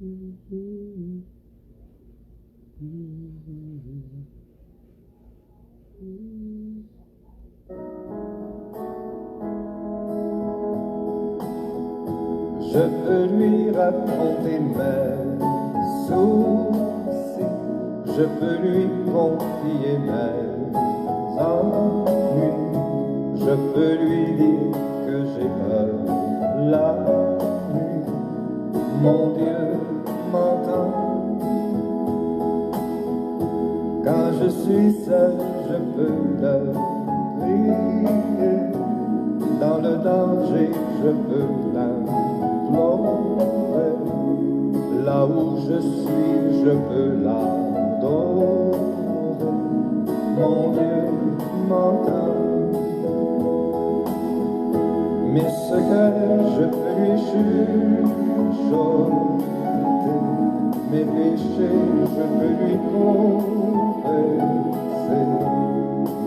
Je peux lui raconter mes soucis, je peux lui confier mes ennuis, je peux lui dire que j'ai peur la nuit. Mon Dieu m'entend. Quand je suis seul, je peux le prier. Dans le danger, je peux l'implorer. Là où je suis, je peux l'adorer. Mon Dieu m'entend. Mais ce que je peux lui chuchoter, mes péchés, je peux lui confesser.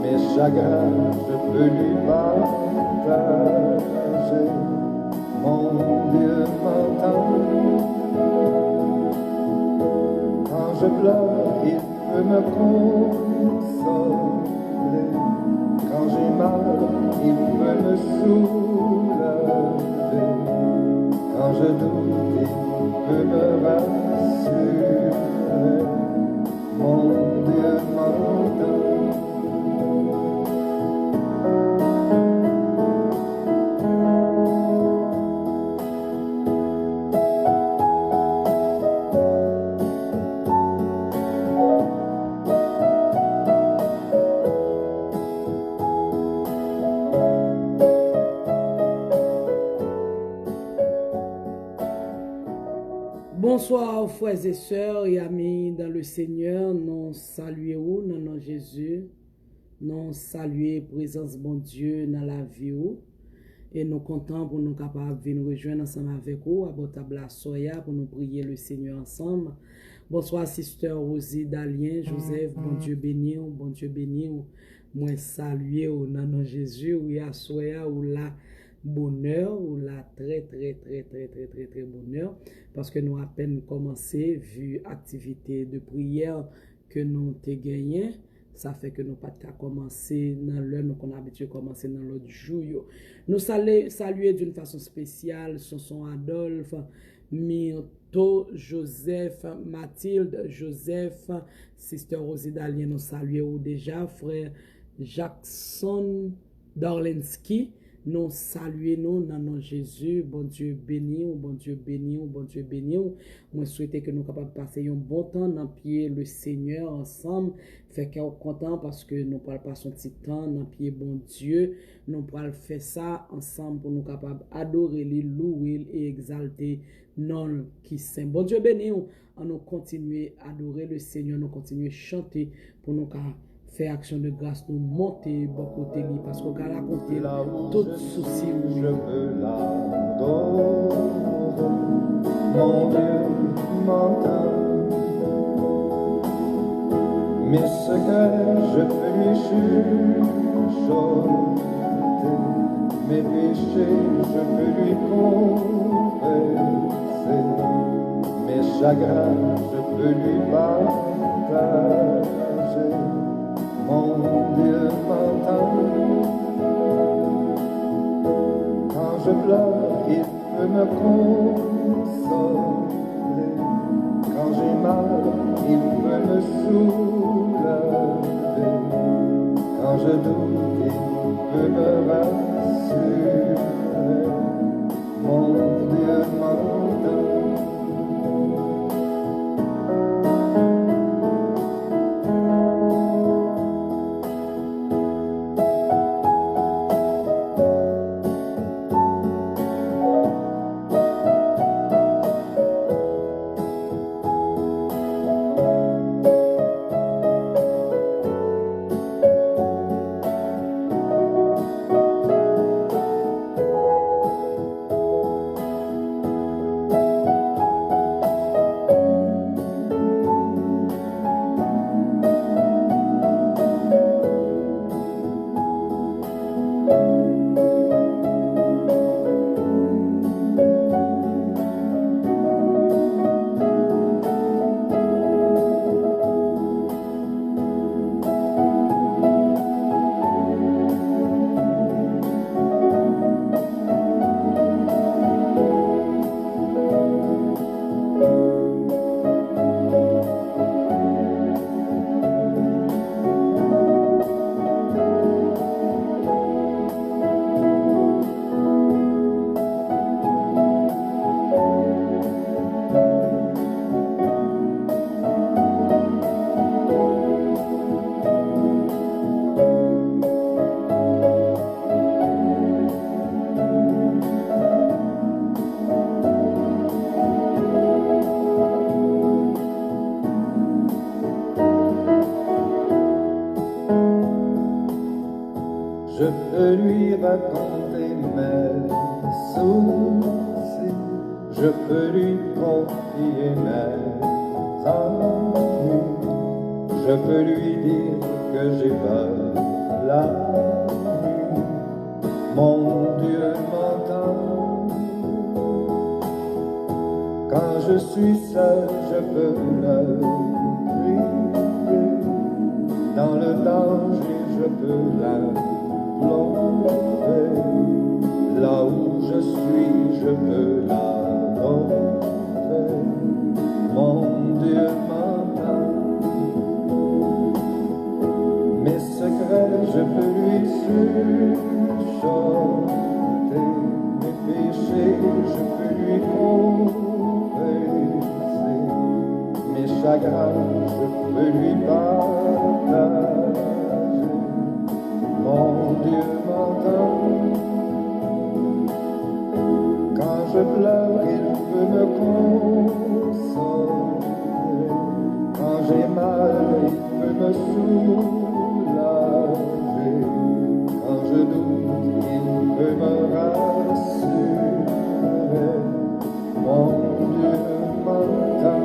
Mes chagrins, je peux lui partager. Mon Dieu m'entend. Quand je pleure, il peut me consoler. Quand j'ai mal, il peut me soulager. Quand je doute, il peut me rassurer. Mon Dieu m'entend. Bonsoir frères et sœurs et amis dans le Seigneur, nous saluons dans nom Jésus, nous saluons présence bon Dieu dans la vie et nous comptons pour nous capables de nous rejoindre ensemble avec vous à votre table à soya pour nous prier le Seigneur ensemble. Bonsoir sister Rosie Dalien, Joseph, bon Dieu béni, bon Dieu béni, moi saluer au nom Jésus, oui à soya ou là bonheur ou la très bonheur parce que nous à peine commencé vu activité de prière que nous t'ai gagné, ça fait que nous pas qu'à commencer dans l'heure nous qu'on a habitué commencer dans l'autre jour. Nous saluer d'une façon spéciale son Adolphe, Myrto, Joseph, Mathilde, Joseph, sister Rosie Dalien, nous saluons déjà frère Jackson Dorlensky. Nous saluons dans nom Jésus, bon Dieu béni, bon Dieu béni, bon Dieu béni. Moi souhaite que nous capables de passer un bon temps dans pied le Seigneur ensemble. Fait qu'on est content parce que nous pourrons passer un petit temps dans pied bon Dieu. Nous pourrons faire ça ensemble pour nous capables adorer, louer et exalter non qui saint. Bon Dieu béni, on nous continuer à adorer le Seigneur, nous continuer à chanter pour nous faire action de grâce, nous monter beaucoup de lui parce qu'on a raconté tout souci. Je veux l'adorer. Mon Dieu m'entend. Mais ce que je peux lui chuchoter, mes péchés, je peux lui confesser. Mes chagrins, je peux lui partager. Mon Dieu m'entend. Quand je pleure, il peut me consoler. Quand j'ai mal, il peut me soulager. Quand je doute, il peut me rassurer. Mon Dieu m'entend. Je peux lui raconter mes soucis, je peux lui confier mes ennuis, je peux lui dire que j'ai peur la nuit. Mon Dieu m'entend. Quand je suis seul, je peux le prier. Dans le danger, je peux l'implorer. Là où je suis, je peux l'adorer. Mon Dieu m'entend. Mes secrets, je peux lui chuchoter. Mes péchés, je peux lui confesser. Mes chagrins, je peux lui partager. Mon Dieu m'entend. Quand je pleure, il peut me consoler. Quand j'ai mal, il peut me soulager. Quand je doute, il peut me rassurer. Mon Dieu m'entend.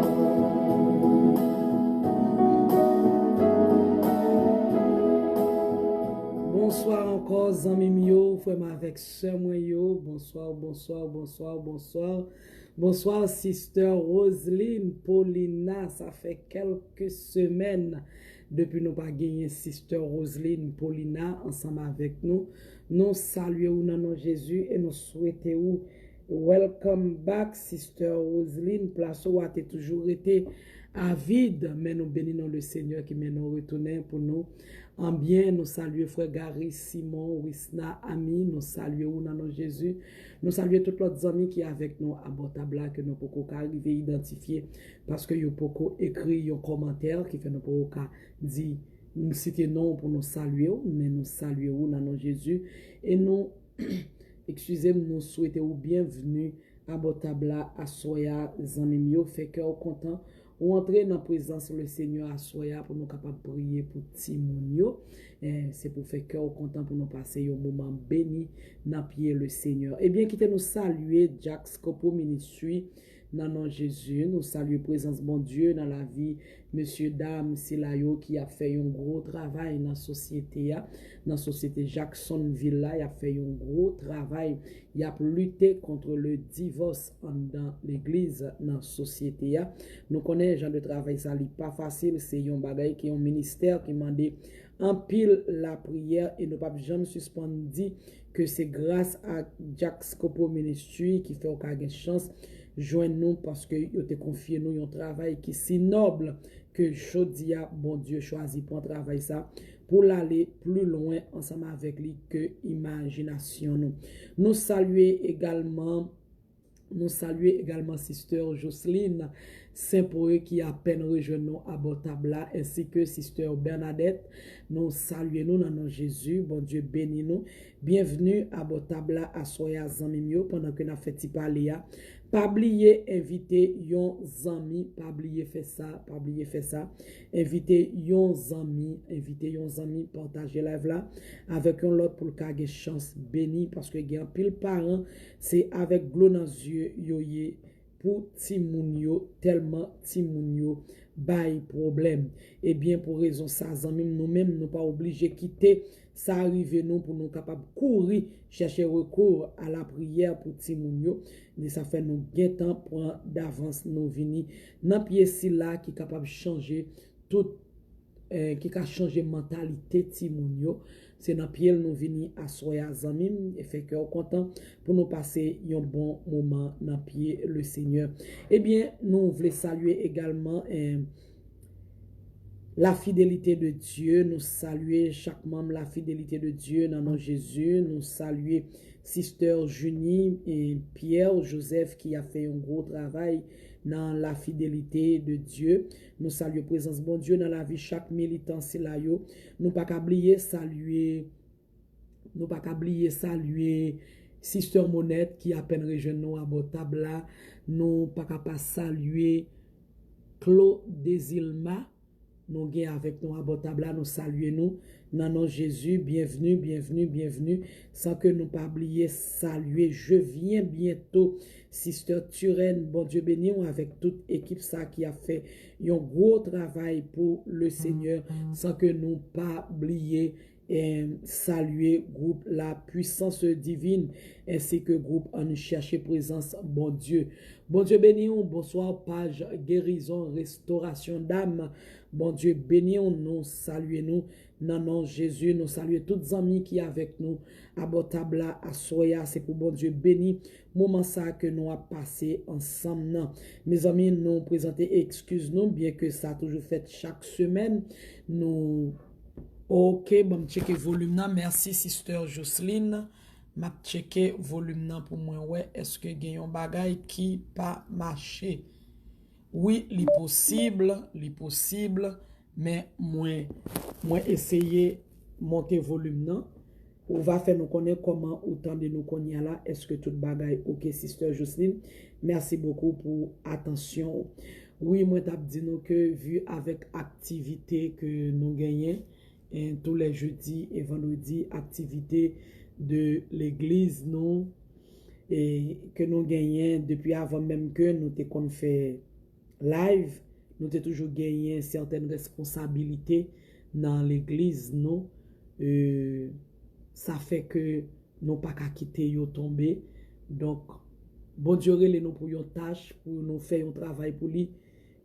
Bonsoir encore, zami mio, frère avec sœur moi yo. Bonsoir, bonsoir, bonsoir, bonsoir. Bonsoir, sister Roselyne Paulina. Ça fait quelques semaines depuis nous pas gagné sister Roselyne Paulina ensemble avec nous. Nous saluons dans nom Jésus et nous souhaitons welcome back, sister Roselyne. Place où a toujours été avide, mais nous bénissons le Seigneur qui nous retourner pour nous. En bien, nous saluons frère Gary, Simon, Wisna, Ami, nous saluons dans nom Jésus. Nous saluons tous les amis qui sont avec nous à Bottabla, que nous pouvons arriver à identifier parce que nous pouvons écrire un commentaire qui fait nous pouvons dire, nous citer non pour nous saluer, mais nous saluons dans nom Jésus. Et nous, excusez-moi, nous souhaitons bienvenue à Bottabla, à Soya, Zanimio, fait cœur content. Ou entrer dans la présence du Seigneur à Soya pour nous capables de prier pour Timonio. C'est pour faire cœur content pour nous passer un moment béni dans pied le Seigneur. Eh bien, quittez nous saluer Jack Scopo Ministry dans nom Jésus. Nous saluons présence bon Dieu dans la vie monsieur dame Silayo qui a fait un gros travail dans la société dans la société Jacksonville là, il a fait un gros travail, il a lutté contre le divorce dans l'église dans la société nous connaissons genre de travail ça n'est pas facile, c'est un bagage qui est un ministère qui m'a dit en pile la prière et ne pas jamais suspendre que c'est grâce à Jack Scopo Ministry qui fait aucune chance joindre nous parce que vous te confié nous un travail qui est si noble que Chodia, bon Dieu, choisit pour travailler ça, pour l'aller plus loin ensemble avec lui que imagination nous. Nous saluons également Sister Jocelyne Saint-Poé qui a peine rejoint nous à Bottabla, ainsi que Sister Bernadette. Nous saluons nous dans nom Jésus. Bon Dieu bénis nous. Bienvenue à Bottabla à Soya Zamimio pendant que nous avons fait parler. Pas oublier inviter yon zami, pas oublier faire ça, pas oublier faire ça. Inviter yon zami, partager live là avec un lot pour le chance béni parce que gen pile parents, c'est avec gloire dans yeux yoye pour Timounio tellement Timounio bay problème. Et bien pour raison ça zami nous-mêmes nous pas obligé quitter ça arrive nous pour nous capables courir chercher recours à la prière pour Timounio. Mais ça fait nous gain temps pour d'avance nous venir dans pièce là qui capable changer tout qui a changé mentalité Timounio. C'est dans pied nous venir à Soya Zamim et fait que content pour nous passer un bon moment dans pied le Seigneur. Eh bien, nous voulons saluer également la fidélité de Dieu, nous saluer chaque membre la fidélité de Dieu dans nom Jésus, nous saluer Sister Junie et Pierre Joseph qui a fait un gros travail dans la fidélité de Dieu. Nous saluons présence bon Dieu dans la vie chaque militant c'est là yo. Nous pas oublier saluer Sister Monette qui a peine rejoint nous à Bottabla. Nous pas capable saluer Claude Desilma nous gagnons avec nous abordable, nous saluons nous. Dans nom Jésus, bienvenue, bienvenue, bienvenue. Sans que nous pas oublier, saluer. Je viens bientôt. Sister Turenne, bon Dieu béni, avec toute équipe ça qui a fait un gros travail pour le Seigneur. Sans que nous pas oublier et saluer groupe La Puissance Divine ainsi que groupe En Chercher Présence bon Dieu. Bon Dieu béni, bonsoir page guérison, restauration d'âme. Bon Dieu béni, nous saluons nous. Non, non, Jésus, nous saluons tous les amis qui sont avec nous. Abotable à Soya, c'est pour bon Dieu béni. Moment ça que nous avons passé ensemble. Non. Mes amis, nous présentons excuse-nous, bien que ça a toujours fait chaque semaine. Nous. Ok, bon, checker volume nan. Merci, Sister Jocelyne. M'a checké volume nan pour moi. Ouais, est-ce que gagne bagay qui pas marché? Oui, li possible, mais moi essayer monter volume nan. On va faire nous connaître comment autant de nous connaître là. Est-ce que tout bagay ok, Sister Jocelyne? Merci beaucoup pour attention. Oui, moi t'ai dit nous que vu avec activité que nous gagnons, et tous les jeudis et vendredis, activité de l'église, nous, et que nous gagnons depuis avant même que nous t'ai fait live, nous t'ai toujours gagné certaines responsabilités dans l'église, nous, ça fait que nous pas qu'à quitter yo tomber. Donc, bon Dieu relève nous pour une tâche, pour nous faire un travail pour lui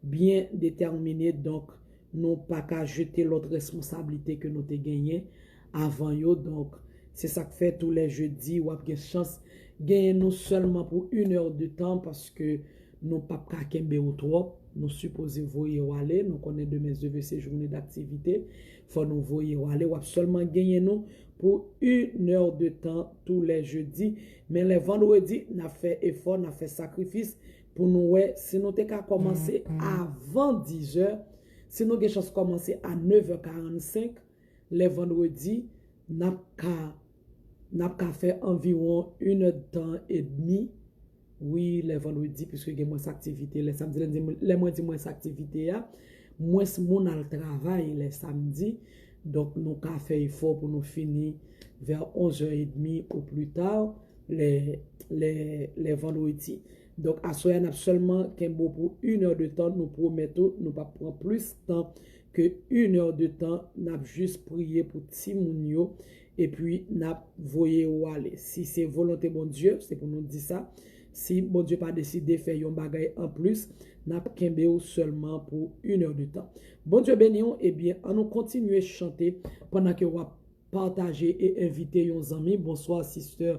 bien déterminé. Donc, nous pas qu'à jeter l'autre responsabilité que nous avons gagné avant yo. Donc, c'est ça que fait tous les jeudis ou avez chance gagner nous seulement pour 1 heure de temps parce que nous pas qu'à kembe ou trop. Nous supposons voyer ou aller. Nous connaissons demain de ces journées d'activité. Faut nous voyer ou aller. Ou seulement gagner nous pour 1 heure de temps tous les jeudis. Mais les vendredis, nous avons fait effort, nous avons fait sacrifice pour nous. Ouais, si nous avons commencé avant 10 heures, si nous avons chance de commencer à 9h45, les vendredis, nous avons fait environ 1 heure de temps et demi. Oui, les vendredis, puisque il y a moins d'activité. Les samedis, les moins d'activité, moins mon al travail les samedis. Donc, nous avons fait effort pour nous finir vers 11h30 ou plus tard, les vendredis. Donc, à ce moment, seulement pour 1 heure de temps, nous promettons, nous ne pas prendre plus de temps que 1 heure de temps, nous avons juste prié pour Timounio et puis nous avons voyé où aller. Si c'est volonté bon Dieu, c'est pour nous dire ça. Si bon Dieu pas décidé de faire un bagage en plus, nous avons seulement pour 1 heure de temps. Bon Dieu béni, eh bien, on nous continue à chanter pendant que nous va partager et inviter nos amis. Bonsoir, sister.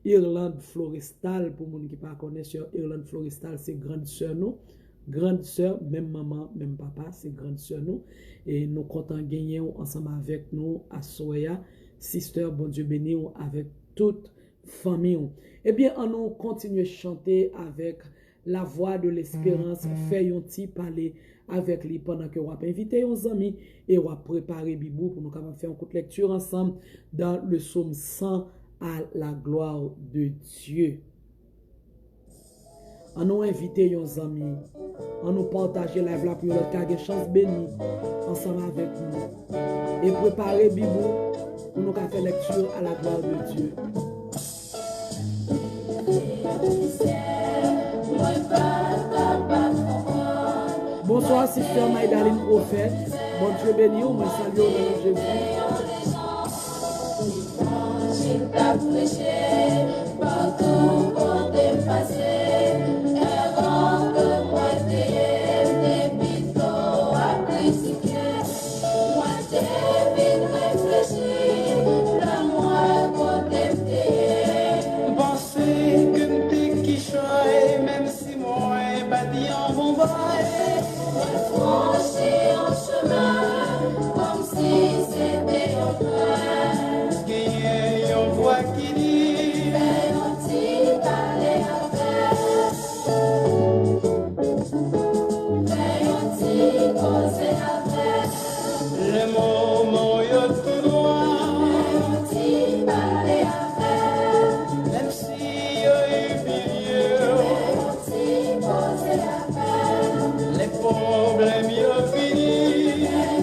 Irlande Florestal, pour les gens qui ne connaissent pas, Irlande Florestal, c'est grande sœur nous. Grande sœur, même maman, même papa, c'est grande sœur nous. Et nous comptons gagner ensemble avec nous à Soya, sister, bon Dieu béni, avec toute famille. Eh bien, on nous continue à chanter avec la voix de l'espérance, fait un petit parler avec lui pendant que on va inviter nos amis et on va préparer Bibou pour nous faire une courte lecture ensemble dans le psaume 100. À la gloire de Dieu. On nous inviter nos amis, on nous partager la vie pour notre cas chance bénie ensemble avec nous et préparer Bibou pour nous faire lecture à la gloire de Dieu. Bonsoir, sister Maïdaline Prophète. Bon Dieu béni, on me salue au nom de Jésus. T'as prêché partout pour te passer, avant que moi t'aies plutôt à critiquer. Moi t'ai vite réfléchi, la moi pour t'aimer. Penser que t'es qui choisit, même si moi pas dit en bon bail. Franchir un chemin, comme si c'était un train. Qui dit un petit balai à faire, un petit cause à faire. Le moment est tout loin, Un petit balai à faire, même si est vieux, un petit cause à faire. les problèmes y ont fini.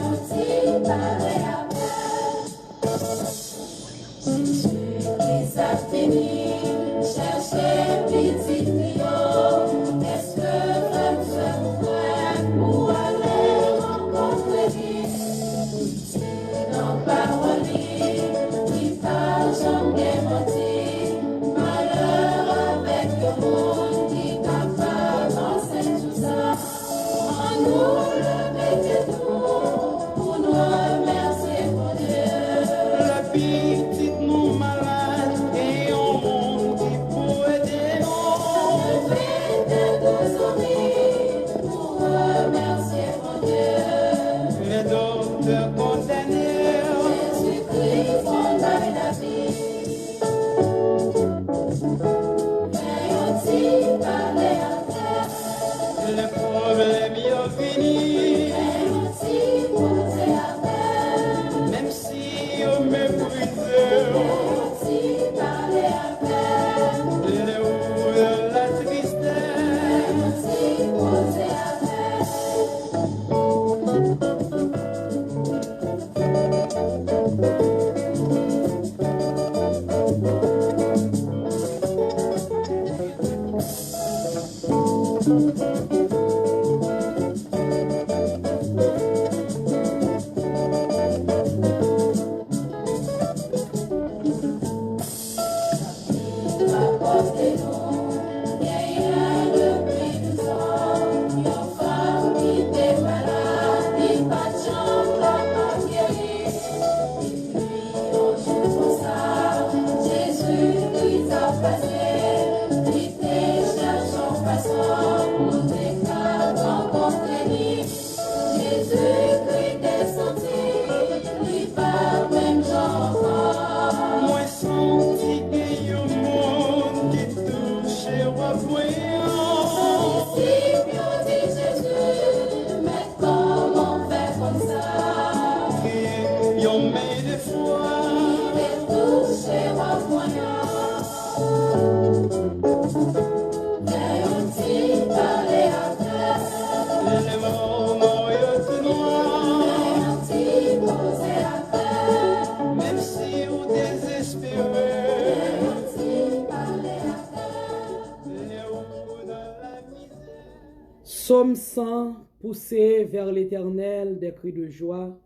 Psaume 100, poussez vers l'Éternel des cris de joie,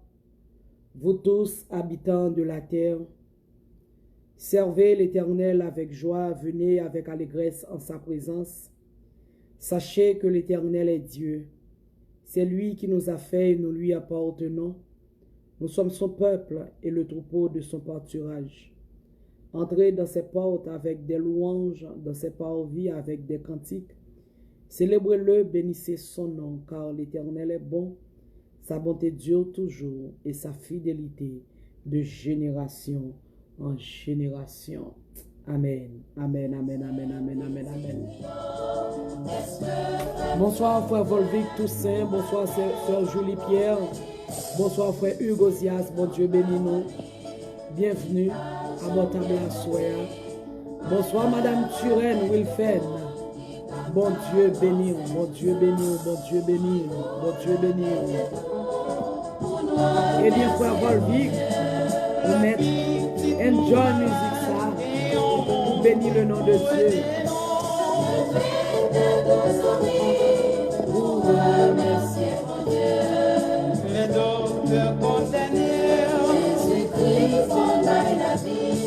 vous tous habitants de la terre. Servez l'Éternel avec joie, venez avec allégresse en sa présence. Sachez que l'Éternel est Dieu. C'est lui qui nous a fait et nous lui appartenons. Nous sommes son peuple et le troupeau de son pâturage. Entrez dans ses portes avec des louanges, dans ses parvis avec des cantiques. Célébrez-le, bénissez son nom, car l'Éternel est bon. Sa bonté dure toujours et sa fidélité de génération en génération. Amen, amen, amen, amen, amen, amen, amen. Bonsoir frère Volvic Toussaint, bonsoir sœur Julie Pierre, bonsoir frère Hugo Osias, bon Dieu bénis nous. Bienvenue à mon table à soya. Bonsoir madame Turenne Wilfen. Bon Dieu bénis, bon Dieu bénis, bon Dieu bénis, bon Dieu bénis. Et bien frère Volvic, vous mettez enjoy music ça. Bénis le nom de Dieu. Pour remercier mon Dieu. Les docteurs condamnés, Jésus-Christ fondaille la vie.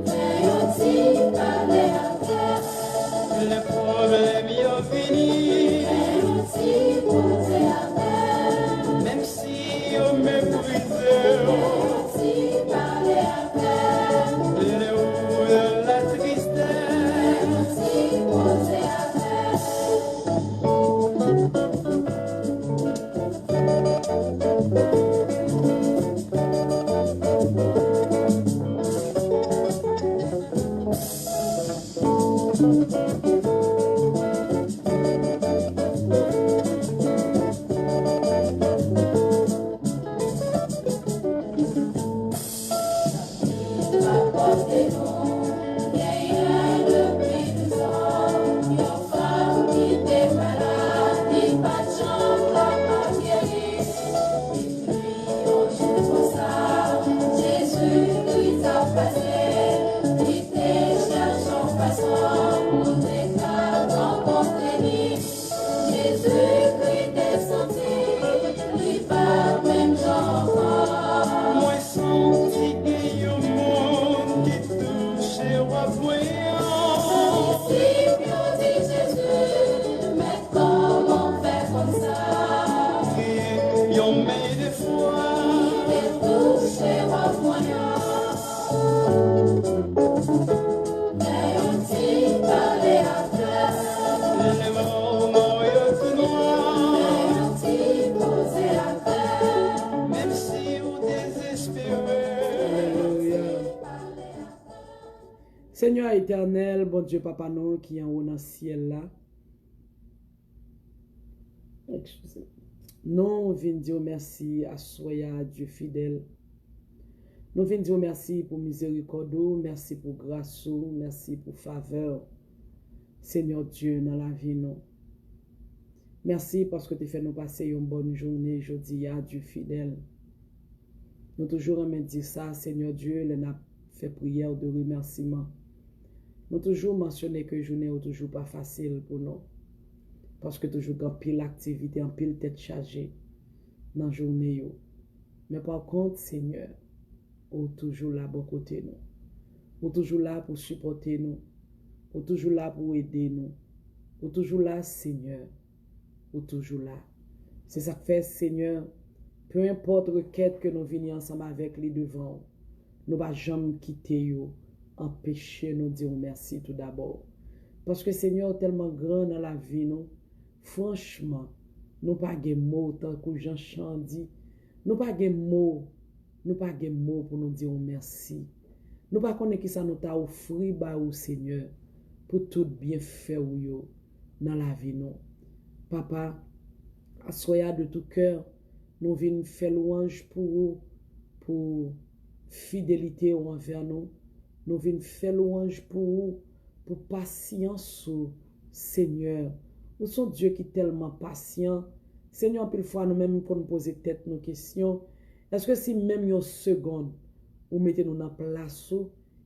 Veillons-y parler à terre. les problèmes y ont fini. Veillons-y poser à terre. Même si on méprisé, Veillons-y parler à terre. les hauts de la tristesse. Veillons-y poser à terre. Apportez-nous des liens de prison. Une femme qui était malade, qui pas de chambre, pas guérie. Et puis un jour comme ça, Jésus-Christ a passé. Il était cherchant façon pour des cas rencontrer. Jésus-Christ descendit, lui pas même genre. Moi senti qu'il y a un monde qui touche à voyant. Si Dieu dit Jésus, mais comment faire comme ça? Ils ont mis des fois, Et toucher au moyen. Mais on dit parler à terre. les moments yeux noirs. Mais on dit poser à terre. Même si on désespéré, Alléluia. Seigneur éternel, bon Dieu papa nous qui est en haut dans le ciel là. Excusez. Nous venons dire merci à Soya, Dieu fidèle. Nous venons dire merci pour miséricorde, merci pour grâce, merci pour faveur. Seigneur Dieu, dans la vie, nous. Merci parce que tu fais nous passer une bonne journée, jeudi, à Dieu fidèle. Nous toujours aimons dire ça, Seigneur Dieu, nous avons fait prière de remerciement. Nous toujours mentionné que journée n'est toujours pas facile pour nous. Parce que toujours en pile activité, en pile tête chargée dans la journée. Mais par contre, Seigneur, ou toujours là pour côté nous. Ou toujours là pour supporter nous. Ou toujours là pour aider nous. Ou toujours là, Seigneur. Ou toujours là. C'est ça que fait, Seigneur. Peu importe requête que nous venions ensemble avec les devants, nous ne va jamais quitter yo, empêcher nous de dire merci tout d'abord. Parce que Seigneur tellement grand dans la vie, nous, franchement, nous pas de mots tant que Jean dit. Nous pas de mots. Nous pas de mots pour nous dire merci. Nous pas connaître qui ça nous t'a offert bah au Seigneur pour tout bien faire ou yo dans la vie nous. Papa, assoya de tout cœur, nous venons faire louange pour vous, pour fidélité envers nous. Nous venons faire louange pour vous, pour patience, Seigneur. Nous sommes Dieu qui est tellement patient. Seigneur, pile fois nous-mêmes pour nous poser tête nos questions. Est-ce que si même une seconde, vous mettez nous dans place,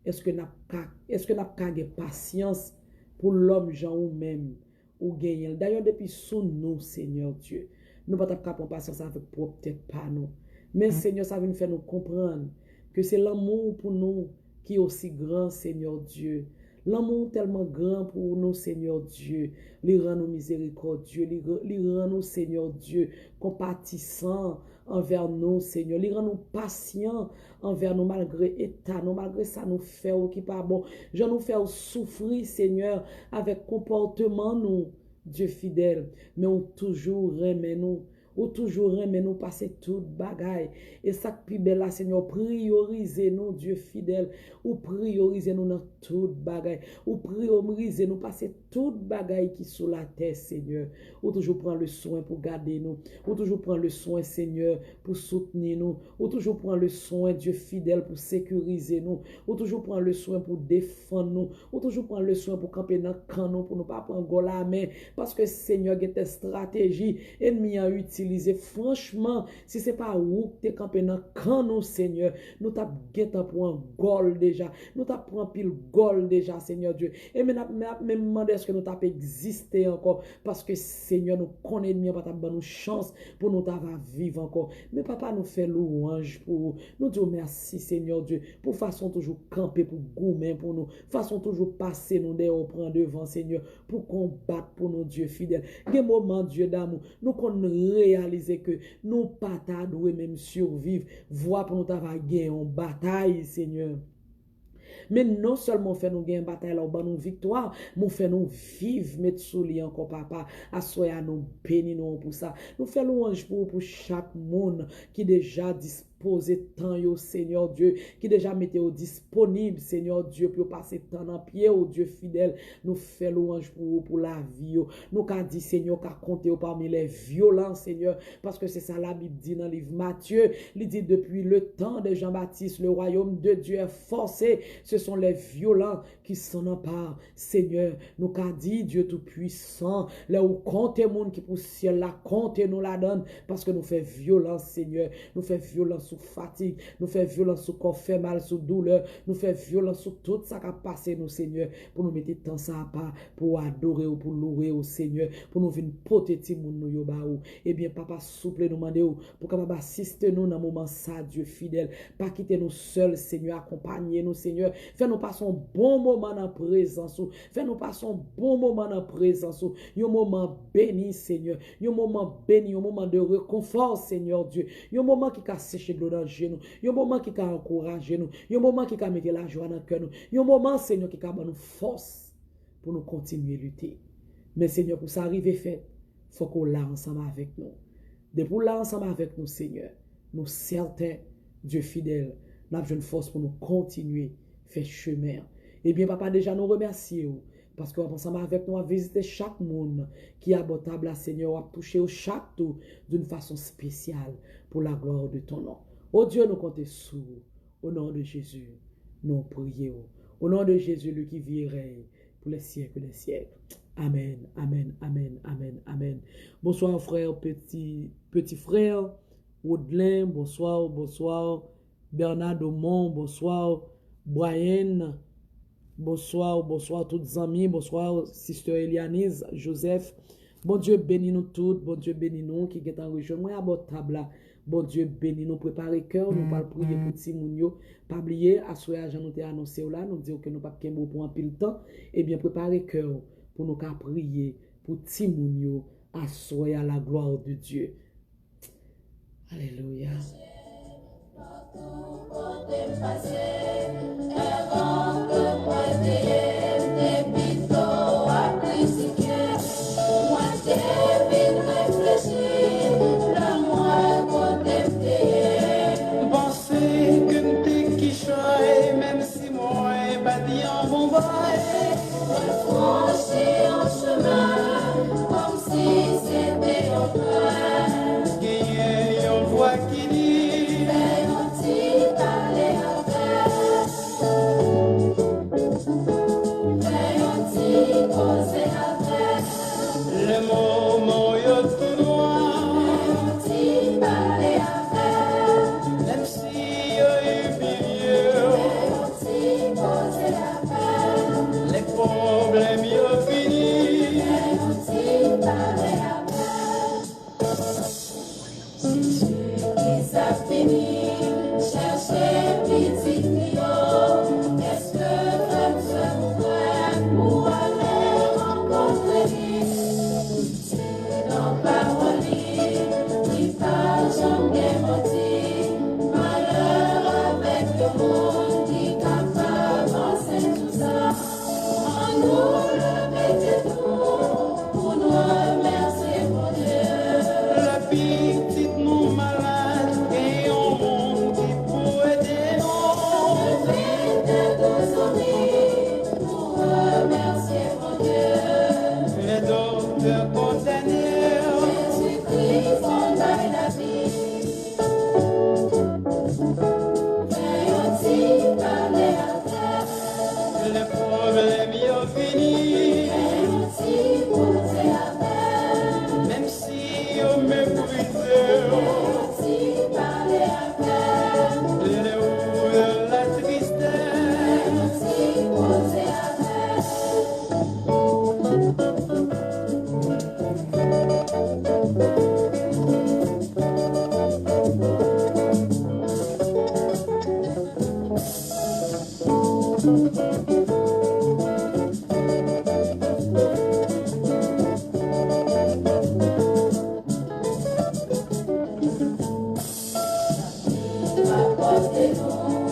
est-ce que nous avons patience pour l'homme, Jean ou même, ou gagner? D'ailleurs, depuis sous nous, Seigneur Dieu, nous ne pouvons pas prendre patience avec propre tête pas nous. Mais Seigneur, ça vient nous faire nous comprendre que c'est l'amour pour nous qui est aussi grand, Seigneur Dieu. L'amour tellement grand pour nous, Seigneur Dieu. Il rend nous miséricordieux, il rend nous, Seigneur Dieu, compatissants envers nous, Seigneur. Il rend nous patients envers nous, malgré l'état, nous, malgré ça, nous fait qui pas bon. Je nous fais souffrir, Seigneur, avec comportement, nous, Dieu fidèle. Mais on toujours remet nous. Ou toujours aimer nous passer toute bagaille. Et ça qui belle là, Seigneur, priorisez-nous, Dieu fidèle. Ou priorisez-nous dans toute bagaille. Ou priorisez-nous passer toute bagaille qui sous la terre, Seigneur. Ou toujours prendre le soin pour garder nous. Ou toujours prendre le soin, Seigneur, pour soutenir nous. Ou toujours prendre le soin, Dieu fidèle, pour sécuriser nous. Ou toujours prendre le soin pour défendre nous. Ou toujours prendre le soin pour camper dans le canon, pour ne pas prendre la main. Parce que, Seigneur, il y a des stratégies. Ennemi a utilisé. Franchement, si ce n'est pas où tu es campé dans le canon, Seigneur, nous t'avons pour un gol déjà. Nous t'avons pile gol déjà, Seigneur Dieu. Et même demandé est-ce que nous t'avons existé encore. Parce que, Seigneur, nous connaissons bien, pas t'avons une chance pour nous t'avoir vivre encore. Mais papa nous fait louange pour vous. Nous disons merci, Seigneur Dieu, pour façon toujours camper, pour goumer pour nous. Façon toujours passer, nous d'ailleurs prendre devant, Seigneur, pour combattre pour nos Dieu fidèles. Des moments, Dieu d'amour, nous connaissons réaliser que nous pas doué même survivre, voir pour nous avoir gagné en bataille, Seigneur. Mais non seulement fait nous gagner une bataille là, nous victoire, mais fait nous vivre, mettre sous lit encore, papa, assoya nous bénis nous pour ça. Nous faisons louange pour chaque monde qui déjà disposé temps, yo, Seigneur Dieu, qui déjà mettait au disponible, Seigneur Dieu, pour passer temps en pied, au Dieu fidèle. Nous faisons louange pour la vie, yo. Nous qu'a dit, Seigneur, qu'a compté parmi les violents, Seigneur, parce que c'est ça la Bible dit dans le livre Matthieu, il dit depuis le temps de Jean-Baptiste, le royaume de Dieu est forcé. Ce sont les violents qui s'en emparent. Seigneur, nous qu'a dit Dieu Tout-Puissant, là où comptez monde qui pour ciel, la comptez nous la donne, parce que nous fait violence, Seigneur. Nous fait violence sous fatigue, nous fait violence sous corps fait mal, sous douleur, nous fait violence sous tout ça qui a passé, nous, Seigneur, pour nous mettre temps ça à part, pour adorer ou pour louer au Seigneur, pour nous venir porter timoun nous yo ba ou. Eh bien, papa, souple nous demander pour capable assister nous dans moment ça, Dieu fidèle, pas quitter nous seuls, Seigneur, accompagner nous, Seigneur. Fais-nous passer un bon moment dans la présence. Fais-nous passer un bon moment dans la présence. Un moment béni, Seigneur. Un moment béni, un moment de réconfort, Seigneur Dieu. Un moment qui a séché de l'eau dans le genou. Un moment qui a encouragé nous. Un moment qui a mis la joie dans le cœur. Un moment, Seigneur, qui a nous force pour nous continuer à lutter. Mais, Seigneur, pour ça arriver fait, il faut qu'on l'a ensemble avec nous. Depuis là ensemble avec nous, Seigneur, nous certains, Dieu fidèle, nous avons une force pour nous continuer faire chemin. Eh bien, papa, déjà nous remercions Parce que ensemble avec nous, on va visiter chaque monde qui est abordable à Seigneur, on va toucher chaque tour d'une façon spéciale pour la gloire de ton nom. Oh Dieu, nous comptons sur vous. Au nom de Jésus, nous prions. Au nom de Jésus, lui qui vit et règne pour les siècles des siècles. Amen, amen, amen, amen, amen. Bonsoir frère, petit frère, Woodlin, bonsoir, bonsoir, Bernard Aumont, bonsoir, Brian, bonsoir, bonsoir tous les amis, bonsoir Sister Elianise, Joseph. Bon Dieu bénis nous toutes, bon Dieu bénis nous qui est en région. Moi à votre table là. Bon Dieu bénis nous, préparer cœur, nous pas prier pour petit mounio, pas oublier à soir j'en nous annoncé là, nous dire que nous pas kembo pour un pile temps, et bien préparer cœur pour nous qu'à prier pour petit mounio à soir à la gloire de Dieu. Alléluia. Penser que m'te qui choye, même si moi pas dit en bon bail. Franchir un chemin comme si c'était un train. Gagner une voix qui dit, Fais un petit aller avec. Fais un petit causer avec. le moment yo tout noir. Fais un petit aller avec. Même si yo est vieux, Fais un petit causer avec. les problèmes yo fini. Fais un petit aller avec. Qui ça finit, chercher petit client. Qu'est-ce que veut ce frère pour aller rencontrer lui? C'est dans parole, qui parle jamais menti. Malheur avec le monde qui capable d'avancer tout ça. En nous le mettez tout pour nous remercier mon Dieu. La petite mon malade et on monde qui peut aider nous. Mettez tous amis pour remercier mon Dieu. Les docteurs condamnés, Jésus-Christ fondaille la vie. Fais un petit aller à terre. les problèmes yo fini. Fais un petit pousser à terre. Même si yo méprisé, Fais un petit aller à terre. les roues de la tristesse. Fais un petit pousser à terre. Apportez-nous,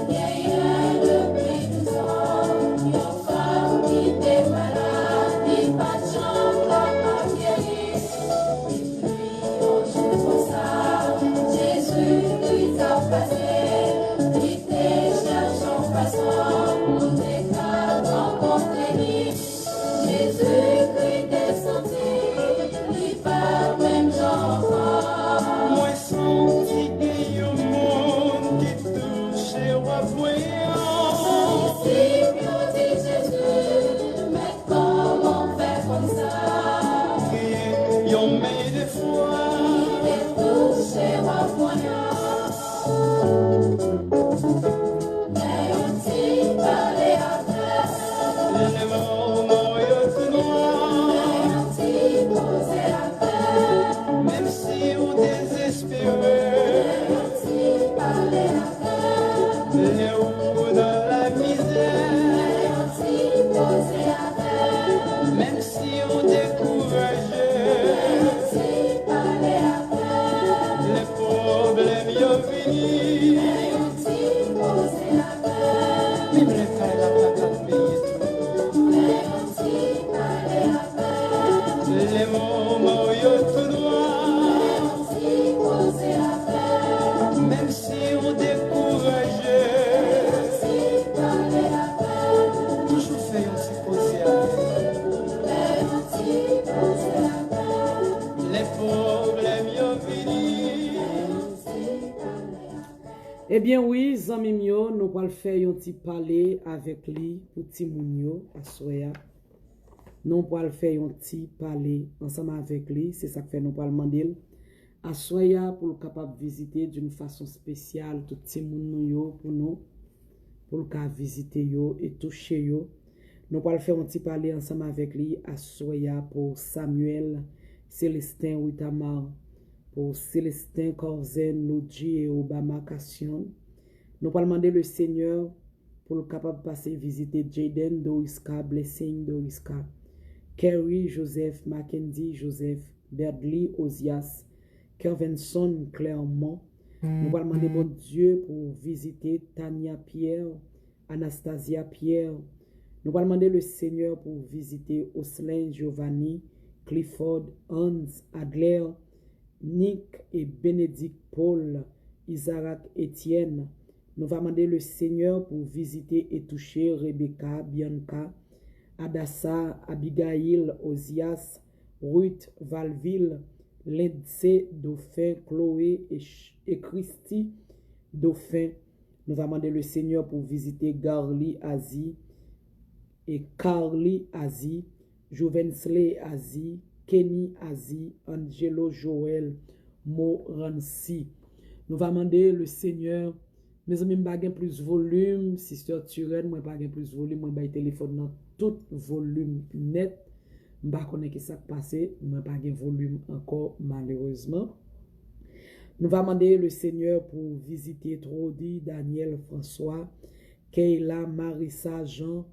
gagnez depuis 12 ans, une femme qui était malade, qui pas de chance, pas guérie. Et puis, un jour comme ça, Jésus-Christ a passé, il te cherche en façon pour te rencontrer lui. Jésus-Christ descendit, il pas même genre. Moi senti que yo monde qui touche roi voyant. Si Dieu dit Jésus, mais comment faire comme ça? Yo met de foi, Il est touché à voyant. Mais on dit aller à terre. les moments yo tout noir. Mais on dit poser à terre. Même si on désespéré, Mais on dit aller à terre. les roues dans la misère. Mais on dit poser à terre. Même si on découragé, Mais on dit aller à terre. les problèmes yo fini. Mais on dit poser à terre. Même les frères la pas payer tout. Mais on dit aller à terre. Les moments yo tout noir. On dit poser à terre. Même si on découragé, On dit aller à terre. toujours fait on s'y poser avec. Eh bien oui, zami mio, nous allons faire un petit parler avec lui pour petit moun yo assoya. Nous allons faire un petit parler ensemble avec lui, c'est ça que fait nous allons demander assoya pour le capable visiter d'une façon spéciale tout petit moun yo pour nous pour le cas visiter yo et toucher yo. Nous allons faire un petit parler ensemble avec lui assoya pour Samuel Célestin Ouitamar, pour Célestin Corzen, Lodji et Obama Kassion. Nous allons demander le Seigneur pour le capable de passer visiter Jaden Doriska, Blessing Doriska, Kerry Joseph, Mackenzie Joseph, Berdley Ozias, Kervinson Clermont. Nous allons demander bon Dieu pour visiter Tania Pierre, Anastasia Pierre. Nous allons demander le Seigneur pour visiter Oslin Giovanni, Clifford, Hans, Adler, Nick et Bénédicte Paul, Isaac Étienne. Nous allons demander le Seigneur pour visiter et toucher Rebecca, Bianca, Adassa, Abigail, Osias, Ruth, Valville, Lindsay, Dauphin, Chloé et Christy, Dauphin. Nous allons demander le Seigneur pour visiter Garly, Asie et Carly, Asie, Jouvensley, Asie, Kenny, Asie, Angelo, Joël, Morancy. Nous allons demander le Seigneur. Mes amis, je n'ai pas plus volume. Sister Turenne, je n'ai pas plus volume. Je n'ai pas téléphone dans tout volume net. Je ne sais pas ce qui s'est passé. Je n'ai pas de volume encore, malheureusement. Nous allons demander le Seigneur pour visiter Trodi, Daniel, François, Kayla, Marissa, Jean,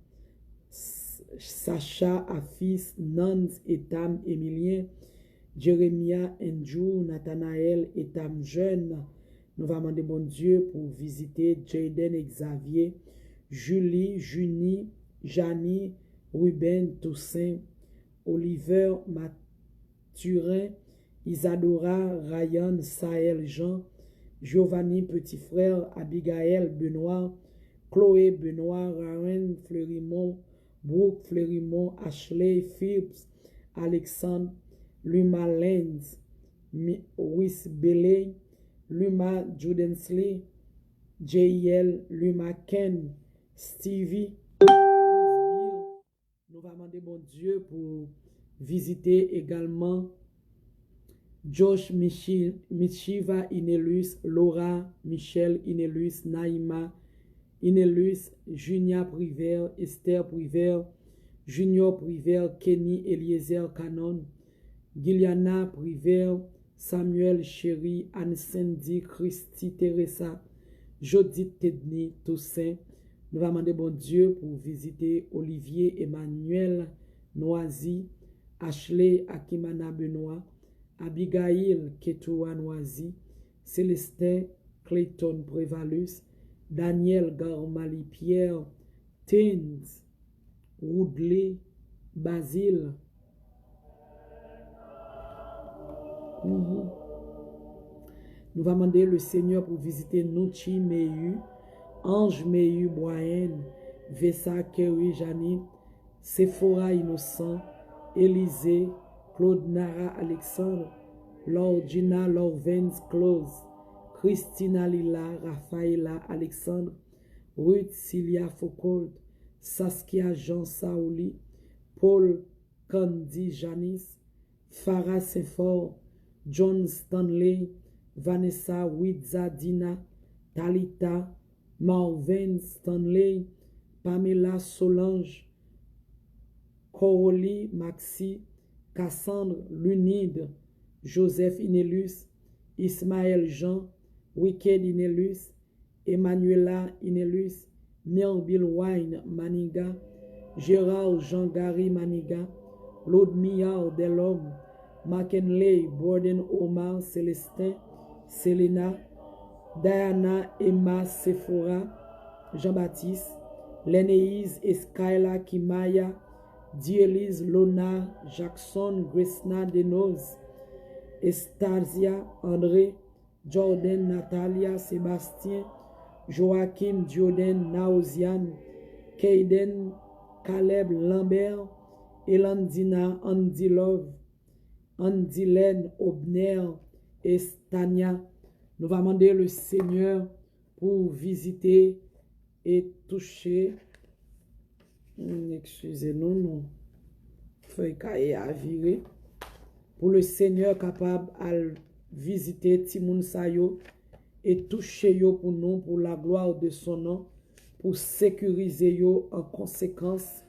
Sacha, Afis, Nans, Etam, Emilien, Jérémia, Andrew, Nathanaël, Etam, Jeune. Nous allons demander bon Dieu pour visiter Jaden, Xavier, Julie, Junie, Janie, Ruben, Toussaint, Oliver, Mathurin, Isadora, Ryan, Sahel, Jean, Giovanni, petit frère, Abigail, Benoît, Chloé, Benoît, Raren, Fleurimont, Brooke, Fleurimont, Ashley, Phillips, Alexandre, Luma Lenz, Wiss Belay, Luma Judensley, J.L., Luma Ken, Stevie. Nous allons demander bon Dieu pour visiter également Josh Michiva Inelus, Laura Michel Inelus, Naïma Inelus, Junia Priver, Esther Priver, Junior Priver, Kenny Eliezer Canon, Giliana Priver, Samuel Chéri, Anne-Cindy, Christy, Teresa, Jodith Tedney, Toussaint. Nous allons demander bon Dieu pour visiter Olivier Emmanuel Noisy, Ashley Akimana Benoît, Abigail Ketoua Noisy, Célestin Clayton Prévalus, Daniel Garmali Pierre, Tins, Woodley, Basile. Nous allons demander le Seigneur pour visiter Nouchi Meyu, Ange Meyu Boyen, Vessa Kerry Janine, Sephora Innocent, Élisée, Claude Nara Alexandre, Lordina Lorvens Close, Christina Lila, Raphaëla Alexandre, Ruth Cilia Foucault, Saskia Jean Saouli, Paul Candy Janice, Farah Saint-Fort, John Stanley, Vanessa Witzadina, Talita, Marvin Stanley, Pamela Solange, Coroli Maxi, Cassandre Lunide, Joseph Inelus, Ismaël Jean, Wicked Inelus, Emmanuela Inelus, Melville Wine Maniga, Gérard Jean-Gary Maniga, Lodmillard Delhomme, McKinley Borden Omar Célestin, Selena, Diana Emma Sephora, Jean-Baptiste, Lénéise Escaila Kimaya, Dielise Lona, Jackson Gresna Denoz, Estasia André, Jordan Natalia Sébastien, Joachim Dioden Naosian, Kaden Caleb Lambert, Elandina Andy Love, Andy-Len Obner et Stania. Nous allons demander le Seigneur pour visiter et toucher. Excusez-nous, nous feuille cahier à virer. Pour le Seigneur capable à visiter Timoun Sayo et toucher yo pour nous, pour la gloire de son nom, pour sécuriser yo en conséquence,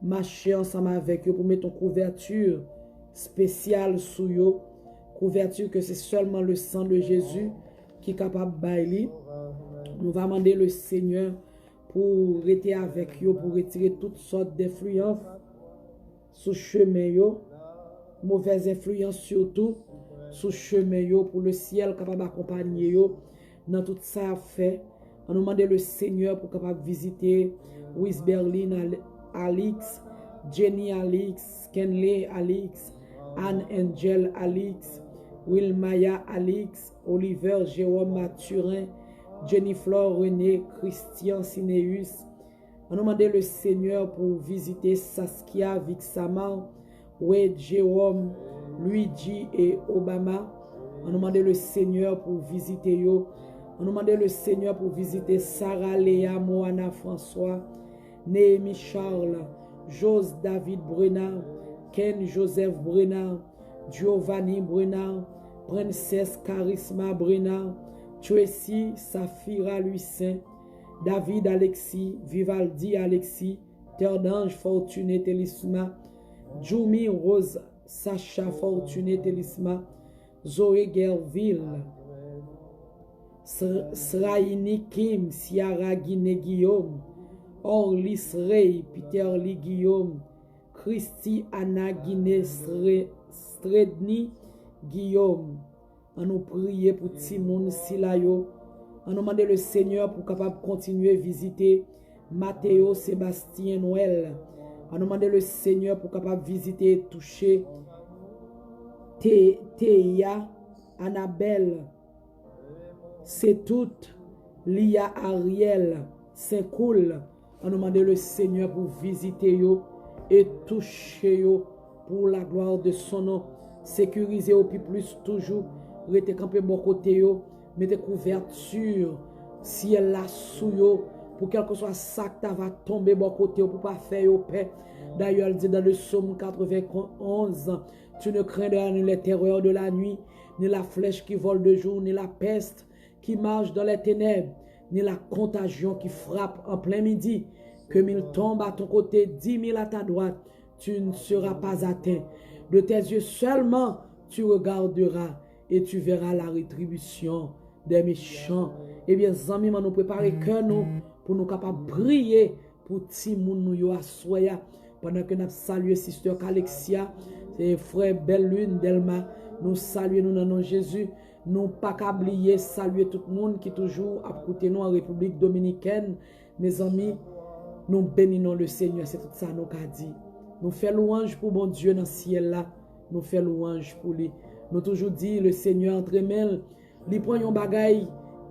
marcher ensemble avec yo, pour mettre une couverture spéciale sous yo, couverture que c'est seulement le sang de Jésus qui est capable de bailler. Nous va demander le Seigneur pour rester avec yo, pour retirer toutes sortes d'influences sous chemin yo, mauvaise influence surtout sous chemin yo, pour le ciel capable d'accompagner yo dans tout ça fait. On nous demande le Seigneur pour capable visiter Wiss Berlin Alix, Jenny Alix, Kenley Alix, Anne Angel Alix, Wilmaya Alix, Oliver Jérôme Mathurin, Jenny Flore René, Christian Sineus. On nous demande le Seigneur pour visiter Saskia Vixama, Wade Jérôme, Luigi et Obama. On nous demande le Seigneur pour visiter yo. On nous demande le Seigneur pour visiter Sarah Léa Moana François, Néhémie Charles, Jose David Brenard, Ken Joseph Brenard, Giovanni Brenard, Princesse Charisma Brenard, Tracy Safira Lucin, David Alexis, Vivaldi Alexis, Terre d'Ange Fortuné Télisma, Jumi Rose Sacha Fortuné Télisma, Zoé Gerville, Sraini Kim, Ciara Guiné Guillaume, Orlis Rey, Peter Lee Guillaume, Christy Anna Guiné Stredni Guillaume. On nous prier pour Timon Silayo. On nous demande le Seigneur pour capable continuer à visiter Mathéo Sébastien Noël. On nous demande le Seigneur pour capable visiter et toucher Théa Annabelle. C'est tout. Lia Ariel. C'est cool. On nous demande le Seigneur pour visiter yo et toucher yo pour la gloire de son nom. Sécuriser au plus toujours. Rete campé bon côté yo. Mettez couverture. Si elle la sous yo. Pour quelque soit ça que va tomber bon côté pour pas faire yo paix. D'ailleurs, elle dit dans le psaume 91, tu ne craindras ni les terreurs de la nuit, ni la flèche qui vole de jour, ni la peste qui marche dans les ténèbres, ni la contagion qui frappe en plein midi. Que 1000 tombent à ton côté, 10 000 à ta droite, tu ne seras pas atteint. De tes yeux seulement, tu regarderas et tu verras la rétribution des méchants. Eh bien, amis, nous préparer que nous pour nous capables de prier pour Timoun nous yo assoya. Pendant que nous saluons Sister Alexia et frère Belle Lune Delma, nous saluons nous dans nom de Jésus. Nous pas qu'oublier saluer tout le monde qui toujours à côté nous en République Dominicaine. Mes amis, nous bénissons le Seigneur, c'est tout ça nous qu'a dit. Nous faisons louange pour bon Dieu dans le ciel là. Nous faisons louange pour lui. Nous toujours dit le Seigneur entre mains, il prend un bagay,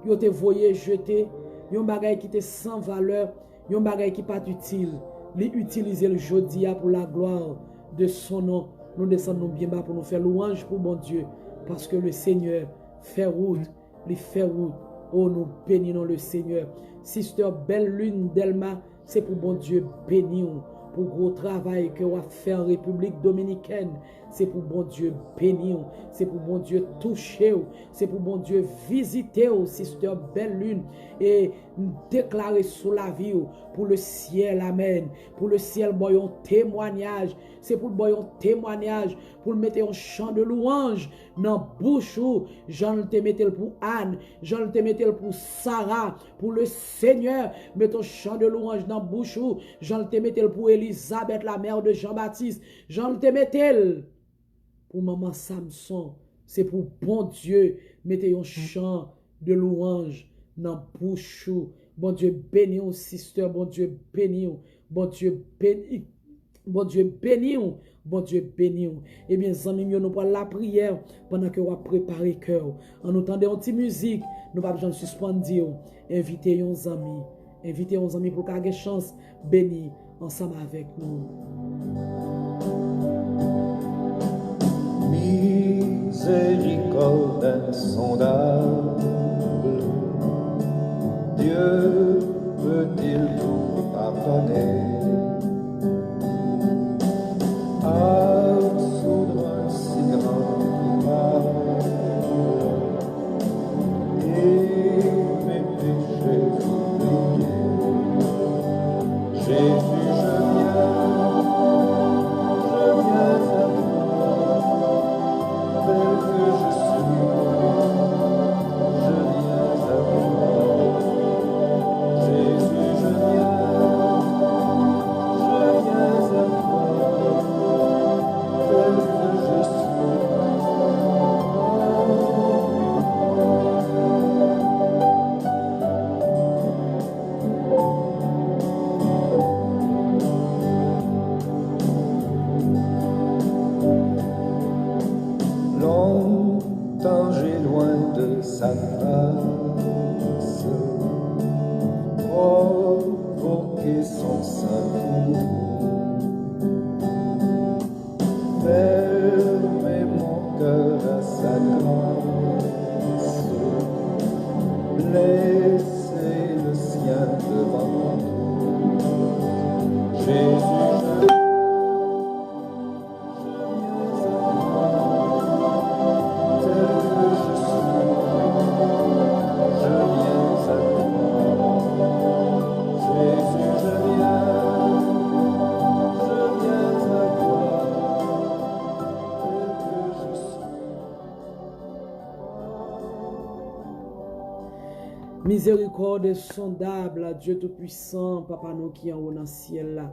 il te voyé jeter, un bagay qui est sans valeur, un bagay qui pas utile. Il utilise le jeudi pour la gloire de son nom. Nous descendons bien bas pour nous faire louange pour bon Dieu. Parce que le Seigneur fait route, il fait route. Oh, nous bénissons le Seigneur. Sister Belle Lune Delma, c'est pour bon Dieu bénir. Pour gros travail que vous fait en République Dominicaine. C'est pour bon Dieu bénir. C'est pour bon Dieu toucher. C'est pour bon Dieu visiter, Sister Belle Lune. Et déclarer sous la vie pour le ciel. Amen. Pour le ciel, boyon témoignage. C'est pour le boyon témoignage. Pour mettre un chant de louange dans bouche. J'en te mettais pour Anne. J'en te mettais pour Sarah. Pour le Seigneur. Mets un chant de louange dans bouche. J'en te mettais pour Elisabeth, la mère de Jean-Baptiste. J'en te mettais pour maman Samson. C'est pour bon Dieu. Mettez un chant de louange dans bouche. Bon Dieu béni, sister. Bon Dieu béni. Bon Dieu béni. Bon Dieu béni. Bon Dieu béni. Eh bien, amis, nous prenons la prière pendant que vous préparez cœur. En entendant une petite musique, nous ne pouvons pas suspendre. Invitez nos amis. Invitez nos amis pour qu'ils aient chance béni ensemble avec nous. Miséricorde insondable, Dieu peut-il tout pardonner? Absoudre un si grand coupable et mes péchés oubliés. Jésus, je viens à toi, tel que je suis, je viens à toi. Jésus, je viens à toi, tel que je suis. Longtemps j'ai loin de sa face provoqué son saint fermer mon cœur à sa grâce, laisser le sien devant tout. Jésus, Miséricorde sondable, Dieu Tout-Puissant, Papa nous qui en haut dans le ciel là.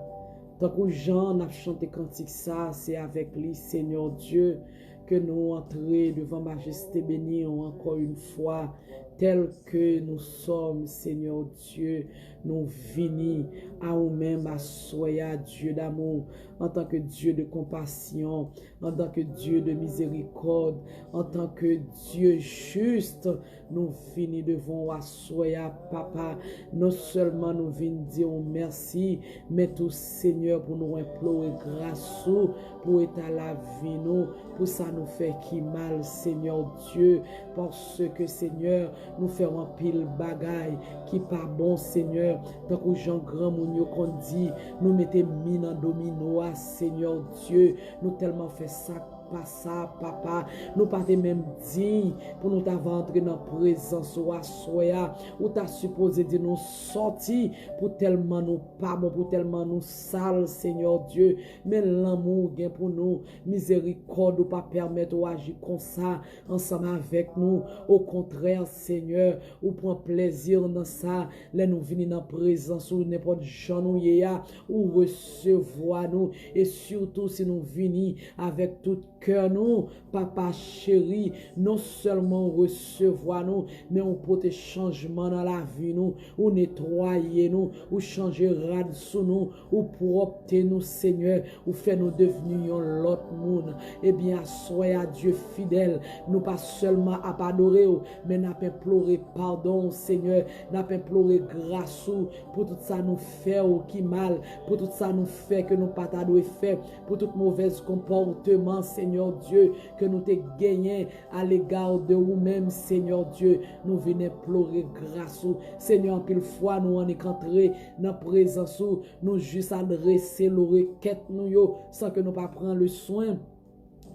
Tant que Jean a chanté cantique ça, c'est avec lui, Seigneur Dieu, que nous entrons devant Majesté bénie encore une fois, tel que nous sommes, Seigneur Dieu, nous venons à nous-mêmes, à soya Dieu d'amour, en tant que Dieu de compassion, en tant que Dieu de miséricorde, en tant que Dieu juste, nous venons devant à soya Papa, non seulement nous venons dire merci, mais tout Seigneur pour nous implorer grâce pour être à la vie nous, pour ça nous fait qui mal Seigneur Dieu, parce que Seigneur nous faisons pile bagaille qui pas bon Seigneur, tant que Jean Grand Mounio qu'on dit, nous mettons mine en domino Seigneur Dieu, nous tellement fait ça pas ça, papa, nous pas même dit pour nous t'avoir entré dans la présence ou à soya, ou t'as supposé de nous sortir pour tellement nous pas bon, pour tellement nous sale, Seigneur Dieu, mais l'amour gain pour nous, miséricorde ou pas permettre ou agir comme ça, ensemble avec nous, au contraire, Seigneur, ou prend plaisir dans ça, là nous venons dans la présence ou n'importe gens nous ou recevoir nous, et surtout si nous venons avec tout cœur nous, papa chéri, non seulement recevoir nous, mais on peut changement dans la vie nous, ou nettoyer nous, ou changer rad sous nous, ou propre nous Seigneur, ou faire nous devenir l'autre monde. Eh bien, soyez à Dieu fidèle, nous pas seulement à adorer, mais n'a pas implorer pardon Seigneur, n'a pas implorer grâce pour tout ça nous fait qui mal, pour tout ça nous fait que nous pas t'adorer faire, pour tout mauvais comportement Seigneur Dieu, que nous te gagné à l'égard de nous-mêmes, Seigneur Dieu, nous venons pleurer grâce. Seigneur, pile fois nous en est entré dans la présence, nous juste adresser le requête nous sans que nous pas prendre le soin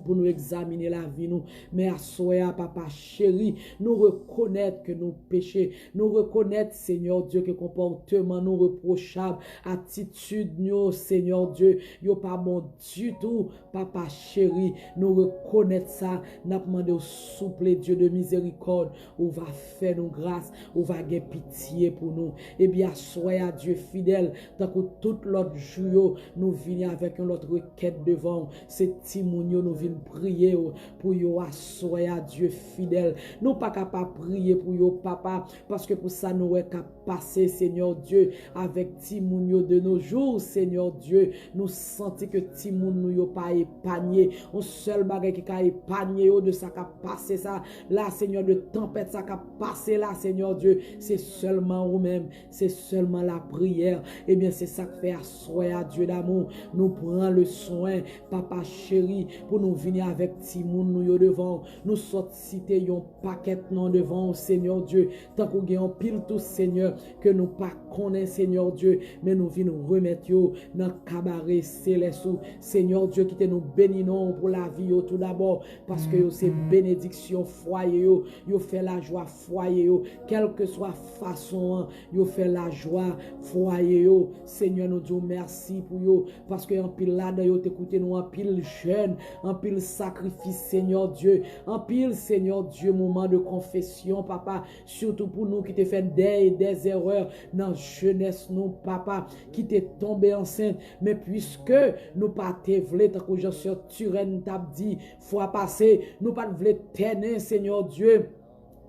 pour nous examiner la vie nous, mais à soya papa chéri, nous reconnaître que nous péchons, nous reconnaître Seigneur Dieu que comportement nous reprochable, attitude nous Seigneur Dieu, yo pas bon du tout, papa chéri, nous reconnaître ça, n'a demandé au souple Dieu de miséricorde, ou va faire nous grâce, ou va gagner pitié pour nous, et bien soya Dieu fidèle, tant que tout l'autre jour nous venons avec une autre requête devant, c'est Timounio nous venons prier pour yo assoyer à Dieu fidèle. Nous pas capable prier pour yo papa parce que pour ça nous est capable passer Seigneur Dieu avec Timounio de nos jours Seigneur Dieu. Nous sentons que Timoun nous yo pas épargné. On seul bagage qui a épargné de ça qu'a passé ça là Seigneur de tempête ça qu'a passé là Seigneur Dieu. C'est seulement vous-même, c'est seulement la prière. Et bien c'est ça que fait assoyer à Dieu d'amour. Nous prend le soin papa chéri pour nous venir avec Timoun nous yo devant, nous sorti yon paquet non devant, Seigneur Dieu, tant qu'on gagne pile tout, Seigneur, que nous pas connaît, Seigneur Dieu, mais nous venons remettre yo dans cabaret céleste, Seigneur Dieu, qui te nous bénissons pour la vie yo, tout d'abord, parce que yo c'est bénédiction foyer yo fait la joie foyer yo, quelle que soit façon, yo fait la joie foyer yo, Seigneur, nous disons merci pour yo, parce que en pile là, yo t'écouter nous en pile jeune, en pile sacrifice, Seigneur Dieu, en pile, Seigneur Dieu, moment de confession, papa, surtout pour nous qui te fait des erreurs dans jeunesse, nous, papa, qui te tombé enceinte, mais puisque nous pas te vle, tant que Jean Turenne t'a dit, fois passé, nous pas vle tenir, Seigneur Dieu,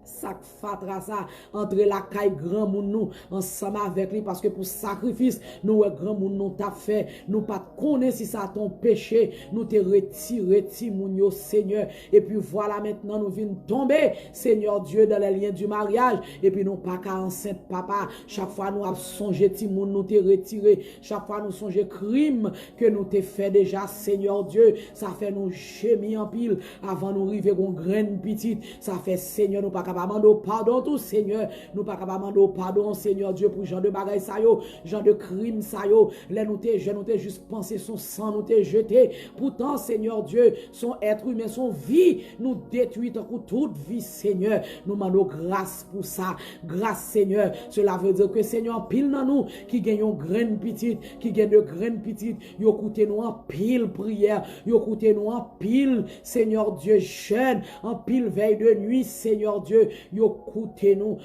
ça fatra ça entre la caille grand moun nous ensemble avec lui, parce que pour sacrifice nous grand moun nous t'a fait, nous pas connaître si ça ton péché, nous te retiré ti moun yo, Seigneur, et puis voilà maintenant nous venons tomber, Seigneur Dieu, dans les liens du mariage, et puis nous pas qu'à enceinte, papa, chaque fois nous avons songé ti moun nous te retiré, chaque fois nous songé crime que nous te fait déjà, Seigneur Dieu, ça fait nous gémir en pile avant nous arriver gon graine petite, ça fait, Seigneur, nous pas capable pardon tout, Seigneur, nous pas capable pardon, Seigneur Dieu, pour genre de bagaille ça yo, genre de crime ça yo, les nous t'ai juste pensé son sang nous t'ai jeté, pourtant, Seigneur Dieu, son être humain, son vie nous détruit pour toute vie, Seigneur, nous demandons grâce pour ça, grâce, Seigneur, cela veut dire que, Seigneur, pile dans nous qui gagnons graine petite, qui gagne de graine petite, yo coûté nous en pile prière, yo coûté nous en pile, Seigneur Dieu, jeûne, en pile veille de nuit, Seigneur Dieu, yo coûté nous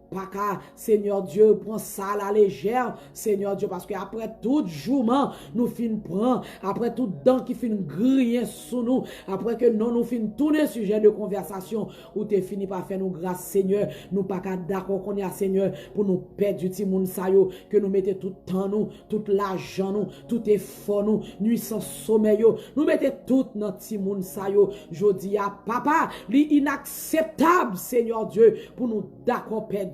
pas qu'à, Seigneur Dieu, prend ça à la légère, Seigneur Dieu, parce que après tout jourment, nous fin prend, après tout dent qui fin griller sous nous, après que nous fin tourner sujet de conversation, où t'es fini par faire nous grâce, Seigneur, nous pas qu'à d'accord qu'on y a, Seigneur, pour nous perdre du petit monde ça yo, que nous mettez tout temps nous, tout l'argent nous, tout effort nous, nuit sans sommeil yo, nous mettez tout notre petit monde ça yo, jodi à papa, l'inacceptable, Seigneur Dieu, pour nous d'accord perdre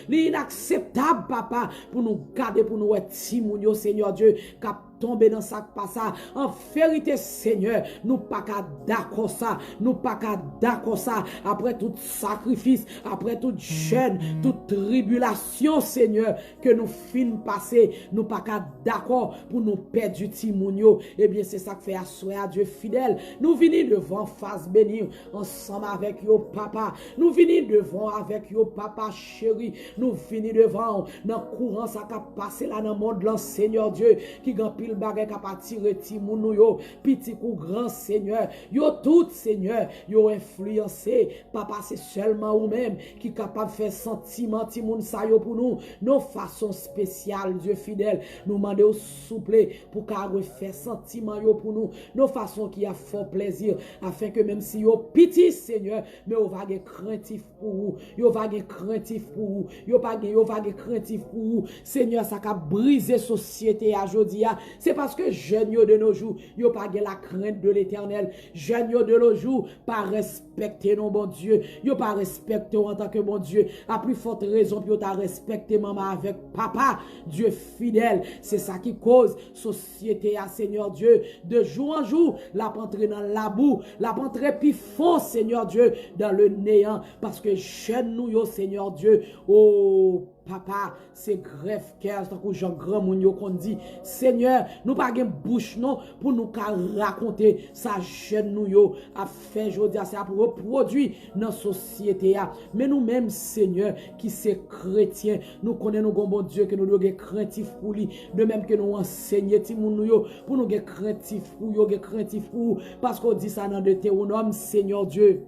l'inacceptable, papa, pour nous garder, pour nous être timounio, Seigneur Dieu, cap tomber dans ça pas ça. En vérité, Seigneur, nous pas qu'à d'accord ça, nous pas qu'à d'accord ça, après tout sacrifice, après toute jeûne, toute tribulation, Seigneur, que nous fin passer, nous pas qu'à d'accord pour nous perdre du timounio. Eh bien, c'est ça que fait assurer à Dieu fidèle. Nous venons devant face bénie ensemble avec yo papa. Nous venons devant avec yo papa chéri. Nous venons devant dans courant ça qui a passé là dans le monde, là, Seigneur Dieu, qui grand pile bagay ka pa tire ti moun nou yo, petit ou grand, Seigneur, yo tout, Seigneur, yo influencé, papa, c'est seulement ou même qui capable faire sentiment ti moun sa yo pour nous, nos façons spéciales, Dieu fidèle, nous mandé au souple pour qu'a refaire sentiment yo pour nous, nos façons qui a fort plaisir, afin que même si yo petit, Seigneur, mais yo va gen craintif pour vous, yo va gen craintif pour vous, yo va gen craintif pour vous, Seigneur, ça ka briser société à jodi a. C'est parce que jeunes de nos jours, yo pas la crainte de l'Éternel. Jeunes de nos jours, pas respecter nos bon Dieu. Yo pas respecter en tant que bon Dieu. À plus forte raison, yo ta respecter maman avec papa, Dieu fidèle. C'est ça qui cause société à Seigneur Dieu. De jour en jour, la rentrer dans la boue, la rentrer puis fond, Seigneur Dieu, dans le néant. Parce que jeunes nous, yo, Seigneur Dieu, oh, papa, c'est grève cœur, tant que Jean grand moun yo qu'on dit, Seigneur, nous pas gen bouche non pour nous raconter ça jeune nous yo a fait jodi a ça pour reproduire dans société a. Mais nous même, Seigneur, qui c'est chrétien, nous connaissons nos bon Dieu que nous devons craintif pour lui, de même que nous enseigner ti moun nou yo pour nous gen craintif pour yo, gen craintif pour, parce qu'on dit ça dans Deutéronome, Seigneur Dieu.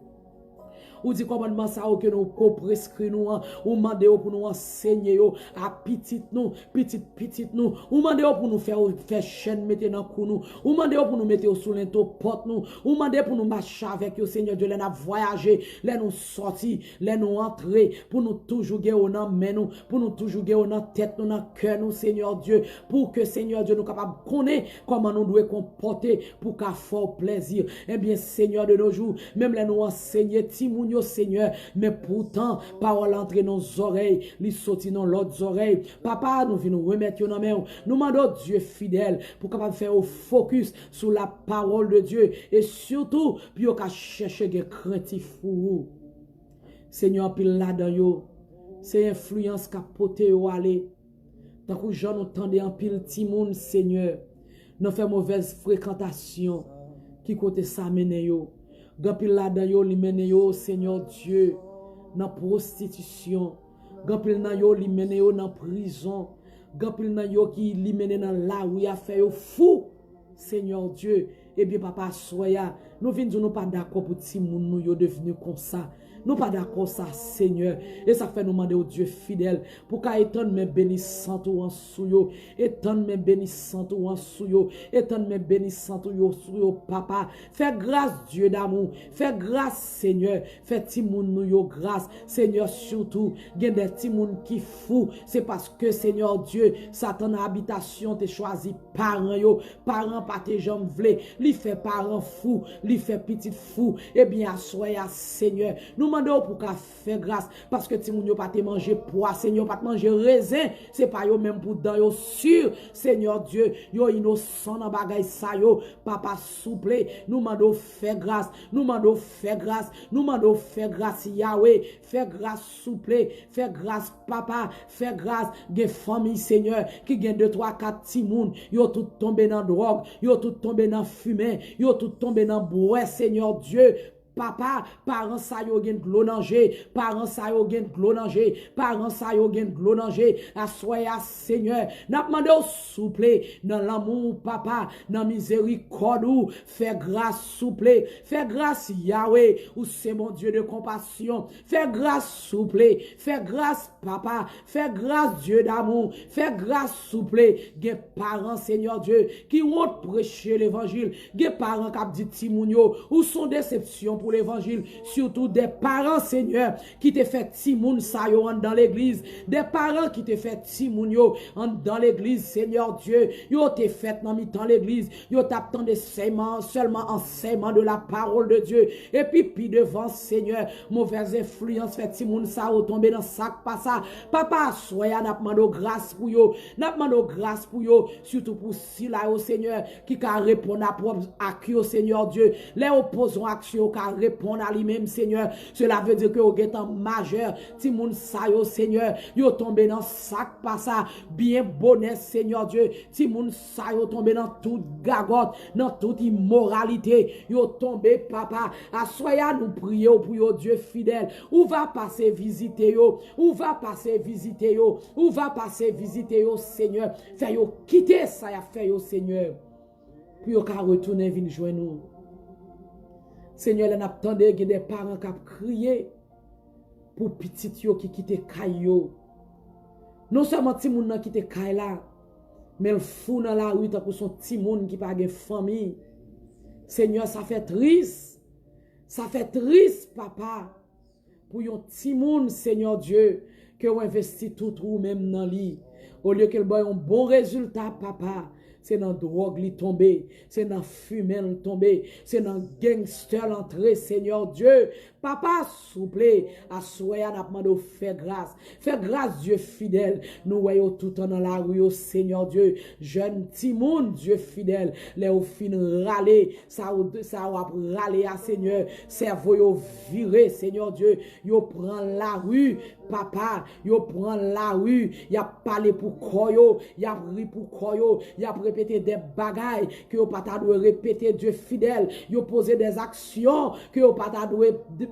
Ou dit commandement ça que nous co-prescrit nous, ou mandé pour nous enseigner à petite nous, petite nous, ou mandé pour nous faire chaîne mettre dans cou nous, ou mandé pour nous mettre sous l'into porte nous, ou mandé pour nous marcher avec le Seigneur Dieu, les nous voyager, les nous sortir, les nous entrer, pour nous toujours gagner dans main nous, pour nous toujours gagner dans tête nous, dans cœur nous, Seigneur Dieu, pour que Seigneur Dieu nous capable connaître comment nous devons comporter pour qu'à fort plaisir. Eh bien, Seigneur de nos jours, même les nous enseigner timoun yo, Seigneur, mais pourtant, parole entre nos oreilles, li sorti dans l'autre oreille. Papa, nous venons remettre yo dans main. Nous demandons Dieu fidèle pour capable faire au focus sur la parole de Dieu et surtout, puis yo ka chercher des craintif pour vous. Seigneur, pile là-dedans yo, c'est influence qu'a poté yo aller. Tant que j'en entendais en pile timoun, Seigneur, nous fait mauvaise fréquentation qui côté ça mène yo. Gampil là-dedans yo li mène yo, Seigneur Dieu, dans prostitution. Gampil nan yo li mène yo dans prison. Gampil nan yo qui li mène dans la rue a fait yo fou. Seigneur Dieu, eh bien papa soya, nous venons nous pas d'accord pour timoun nous yo devenu comme ça. Nous pas d'accord ça, Seigneur. Et ça fait nous demander au Dieu fidèle pour qu'à étendre mes bénissantes ou en souyo, étendre mes bénissantes ou en souyo, étendre mes bénissantes ou en souyo, papa. Fais grâce, Dieu d'amour. Fais grâce, Seigneur. Fais timoun nou yo grâce, Seigneur, surtout. Gen des timoun qui fou. C'est parce que, Seigneur Dieu, Satan a habitation te choisi parents yo. Parents pas tes jambes vle. Li fait parents fou. Li fait petit fou. Eh bien, soya, Seigneur. Nous demandons pour qu'à faire grâce parce que si moun yo pas te manger pois, Seigneur, pas te manger raisin, c'est pas yo même pour dans yo sûr, Seigneur Dieu, yo innocent dans bagay sa yo, papa souple, nous demandons faire grâce, nous demandons faire grâce, nous demandons faire grâce Yahweh, faire grâce souple, faire grâce papa, faire grâce des familles Seigneur qui gagne 2 3 4 timoun, yo tout tombé dans drogue, yo tout tombé dans fumée, yo tout tombé dans bois, Seigneur Dieu. Papa, parents sa yo gen glo danger, parents sa yo gen glo danger, parents sa yo gen glo danger, assoya Seigneur, n'a demandé au souple, dans l'amour, papa, dans miséricorde, ou, fais grâce souple, fais grâce Yahweh, ou c'est mon Dieu de compassion, fais grâce souple, fais grâce papa, fais grâce Dieu d'amour, fais grâce souple, gen parents Seigneur Dieu, qui ont prêché l'évangile, gen parents qui dit timounio, ou son déception pour l'évangile, surtout des parents, Seigneur, qui te fait timoun sa yo dans l'église, des parents qui te fait timoun yo dans l'église, Seigneur Dieu, yo te fait dans mi-temps l'église, yo t'attend de seulement enseignement de la parole de Dieu, et puis devant, Seigneur, mauvaise influence fait timoun sa yo tomber dans sac pas ça, papa, soya n'a demandé grâce pour yo, n'a demandé grâce pour yo, surtout pour si là, au Seigneur, qui ka répondre à propre action, Seigneur Dieu, les opposants action répondre à lui-même, Seigneur. Cela veut dire que au guetant majeur, ti moun sa yo, Seigneur, yo tombé dans sac pas ça, bien bonnet, Seigneur Dieu, ti moun sa yo tombé dans toute gagotte, dans toute immoralité, yo tombé, papa, à soya nous prions pour yo, Dieu fidèle, où va passer visiter yo, où va passer visiter yo, où va passer visiter yo, Seigneur, fait yo quitter ça, y a fait yo, Seigneur, puis yo ka retourner vinn joindre nous. Seigneur, on attendait que des parents qui crié pour petit yo qui quitte kayo. Non seulement ti moun qui quitte kay là, mais le fou dans la rue pour son ti moun qui pas de famille. Seigneur, ça fait triste. Ça fait triste, papa. Pour yon ti moun, Seigneur Dieu, que on investit tout ou même dans lui. Au lieu qu'elle ait un bon résultat, papa. C'est dans drogue li tomber, c'est dans fumée li tomber, c'est dans gangster l'entrée, Seigneur Dieu. Papa, souple, à souhait, n'a demandé faire grâce, Dieu fidèle. Nous voyons tout dans la rue, Seigneur Dieu, jeune Timoun, Dieu fidèle, les au fin râler, ça va râler à Seigneur, cerveau yo viré, Seigneur Dieu, yo prend la rue, papa, yo prend la rue, y a parlé pour koyo, y a ri pour koyo, y a répété des bagailles que yo pas ta doit répéter, Dieu fidèle, yo poser des actions que yo pas ta doit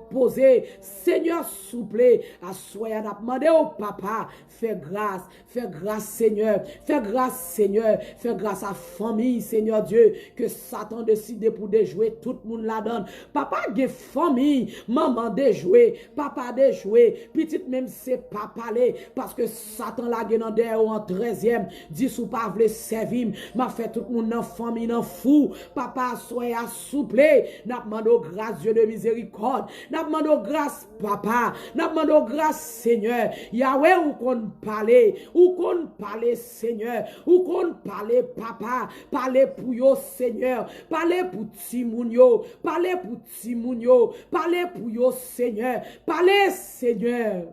poser. Seigneur, souple, à soya n'a demandé au papa, fais grâce, Seigneur, fais grâce à famille, Seigneur Dieu, que Satan décide pour déjouer tout le monde la donne. Papa gen famille, maman déjouer, papa déjouer, petite même c'est pas parler, parce que Satan la gen en derrière en 13e, dit sous pas vle servir, m'a fait tout le monde dans famille, dans fou, papa soya souple, n'a demandé grâce Dieu de miséricorde, N'a demandé grâce, papa. N'a demandé grâce, Seigneur. Yahweh, ou qu'on parle, Seigneur. Ou qu'on parle, papa. Parlez pour yo, Seigneur. Parlez pour Timounio. Parlez pour Timounio. Parlez pour yo, Seigneur. Parlez, Seigneur.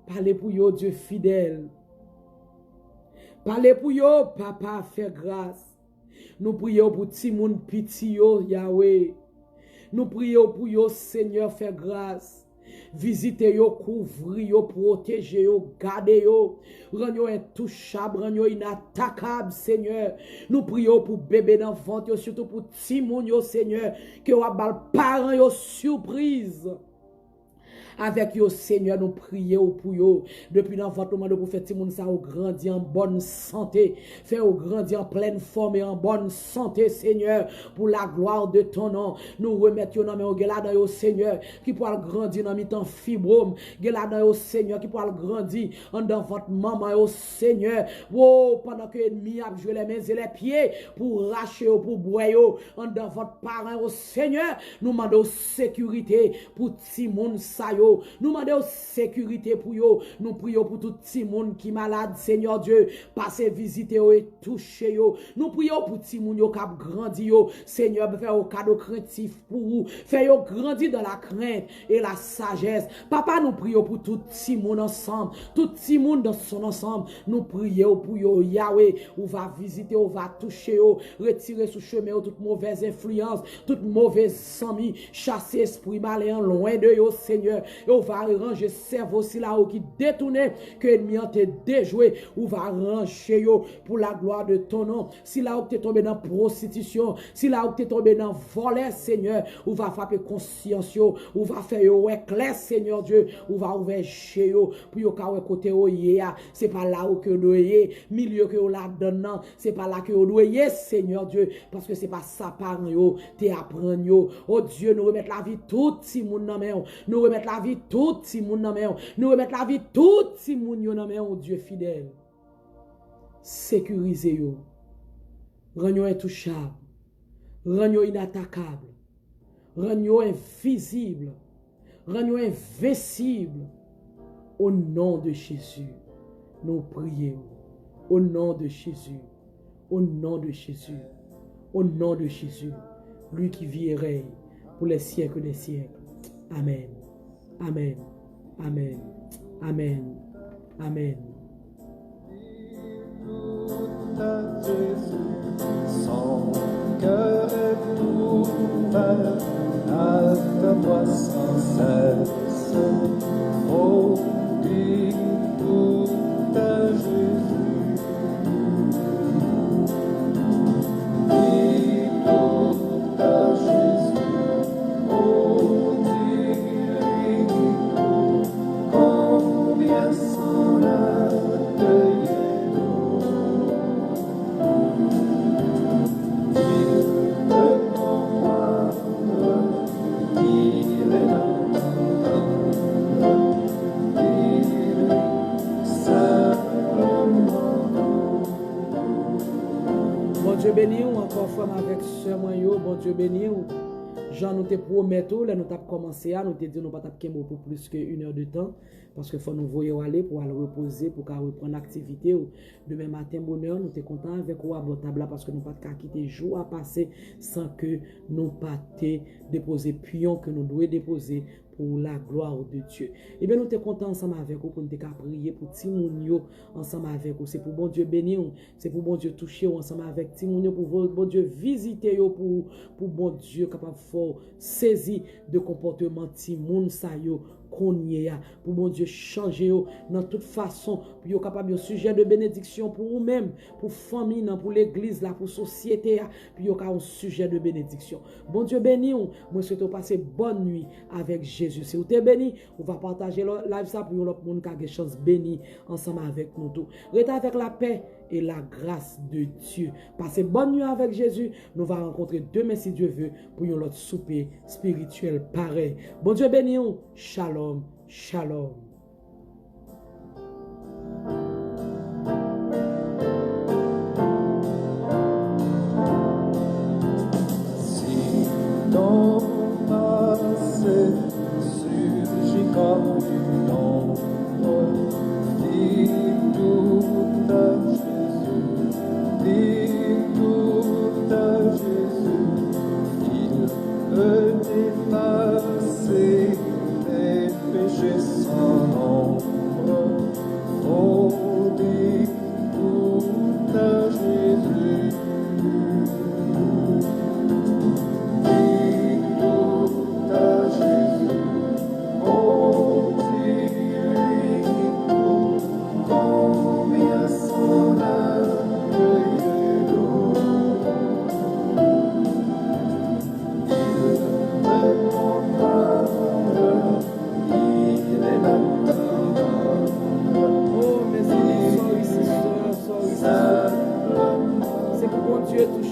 Parlez pour yo, Dieu fidèle. Parlez pour yo, papa, fais grâce. Nous prions pour Timoun piti yo, Yahweh. Nous prions pour yo, Seigneur, fais grâce. Visitez yo, couvrir yo, protéger yo, garder yo. Rends yo intouchable, rends yo inattaquable, Seigneur. Nous prions pour bébé dans le ventre, surtout pour Timoun yo, Seigneur. Que yo abal parents yo surprise. Avec yo, Seigneur, nous prions pour yo. Depuis dans votre moment de prophète Timoun, ça a grandi en bonne santé. Fait au grandi en pleine forme et en bonne santé, Seigneur, pour la gloire de ton nom. Nous remettons dans mes là yo, Seigneur, qui pourra grandir dans mi-temps fibrome. Là yo, Seigneur, qui pourra grandir dans votre maman, yo, Seigneur. Oh, pendant que l'ennemi a joué les mains et les pieds pour racher, pour boire, dans votre parent, yo, Seigneur, nous demandons sécurité pour Timoun Sayo. Nous demandons sécurité pour yo. Nous prions pour tout petit monde qui est malade, Seigneur Dieu. Passez visiter et toucher yo. Nous prions pour tout monde qui a grandi yo. Seigneur, fais un cadeau craintif pour vous. Fais yo grandir dans la crainte et la sagesse. Papa, nous prions pour tout petit monde ensemble. Tout petit monde dans son ensemble. Nous prions pour yo, Yahweh. On va visiter, on va toucher yo. Retirer sous chemin toute mauvaise influence, toute mauvaise amis. Chasser esprit malin loin de yo, Seigneur. Et on va ranger cerveau si là qui détourné que l'ennemi a été déjoué, on va ranger yo pour la gloire de ton nom. Si là où tu es tombé dans prostitution, si là où tu es tombé dans voler, Seigneur, on va frapper conscience yo, on va faire yo éclair, Seigneur Dieu, on va ouvrir chez yo pour yo ka côté yo yé, c'est pas là où que nous yé, milieu que yo la donne, c'est pas là que nous yé, Seigneur Dieu, parce que c'est pas ça par yo, t'es apprendre yo. Oh Dieu, nous remettre la vie tout si moun nan men, nous remettre la vie tout si moun nan men, nous remettre la vie tout si moun yo nan men, oh Dieu fidèle. Sécurisez yo. Rends yo intouchable. Rends yo inattaquable. Rends yo invisible. Rends yo invincible. Au nom de Jésus, nous prions. Au nom de Jésus. Au nom de Jésus. Au nom de Jésus. Lui qui vit et règne pour les siècles des siècles. Amen. Amen. Amen. Amen. Amen. À Jésus, son cœur est ouvert à ta voix sans cesse. Oh, dis tout à Jésus. Dis tout à Jésus. Oh, dis-lui combien s'en accueillir. Dieu béni ou encore femme avec sœur Moyo, bon Dieu béni ou Jean nous te promettons, là nous t'avons commencé à nous te dire nous pas taper pour plus qu'une heure de temps parce que faut nous voyer aller pour aller reposer pour qu'à reprendre l'activité ou demain matin bonheur nous t'es content avec ou à table parce que nous pas quitter jour à passer sans que nous pas te déposer pion que nous devons déposer pour la gloire de Dieu. Et bien, nous sommes contents ensemble avec vous pour nous prier pour Timounio ensemble avec vous. C'est pour bon Dieu bénir, c'est pour bon Dieu toucher ensemble avec Timounio, pour bon Dieu visiter pour bon Dieu capable de saisir de comportement Timoun sa yo pour bon Dieu changer dans toute façon pour être capable de sujet de bénédiction pour vous-même, pour famille, pour l'église, pour la société, pour être un sujet de bénédiction. Bon Dieu béni, moi souhaite passer bonne nuit avec Jésus. Si vous êtes béni, on va partager live ça pour l'autre monde qui a des chances bénies ensemble avec nous tous. Restez avec la paix et la grâce de Dieu. Passez bonne nuit avec Jésus. Nous allons rencontrer demain si Dieu veut pour un autre souper spirituel pareil. Bon Dieu béni, shalom, shalom. Si ton passé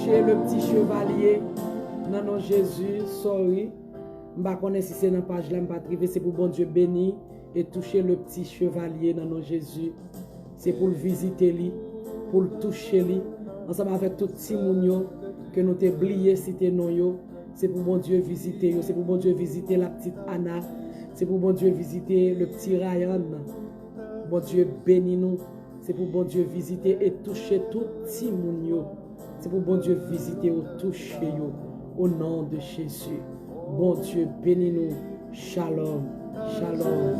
toucher le petit chevalier. Non, non, Jésus, sorry. Je ne sais pas si c'est dans la page là, je ne pas privé. C'est pour bon Dieu béni et toucher le petit chevalier. Non, non, Jésus. C'est pour le visiter lui, pour le toucher lui. Ensemble avec tout petit moun que nous t'ai oublié citer non yo. C'est pour bon Dieu visiter yo. C'est pour bon Dieu visiter la petite Anna. C'est pour bon Dieu visiter le petit Ryan. Bon Dieu bénis nous. C'est pour bon Dieu visiter et toucher tout petit moun yo. C'est pour bon Dieu visiter ou toucher yo. Au nom de Jésus. Bon Dieu bénis nous. Shalom. Shalom.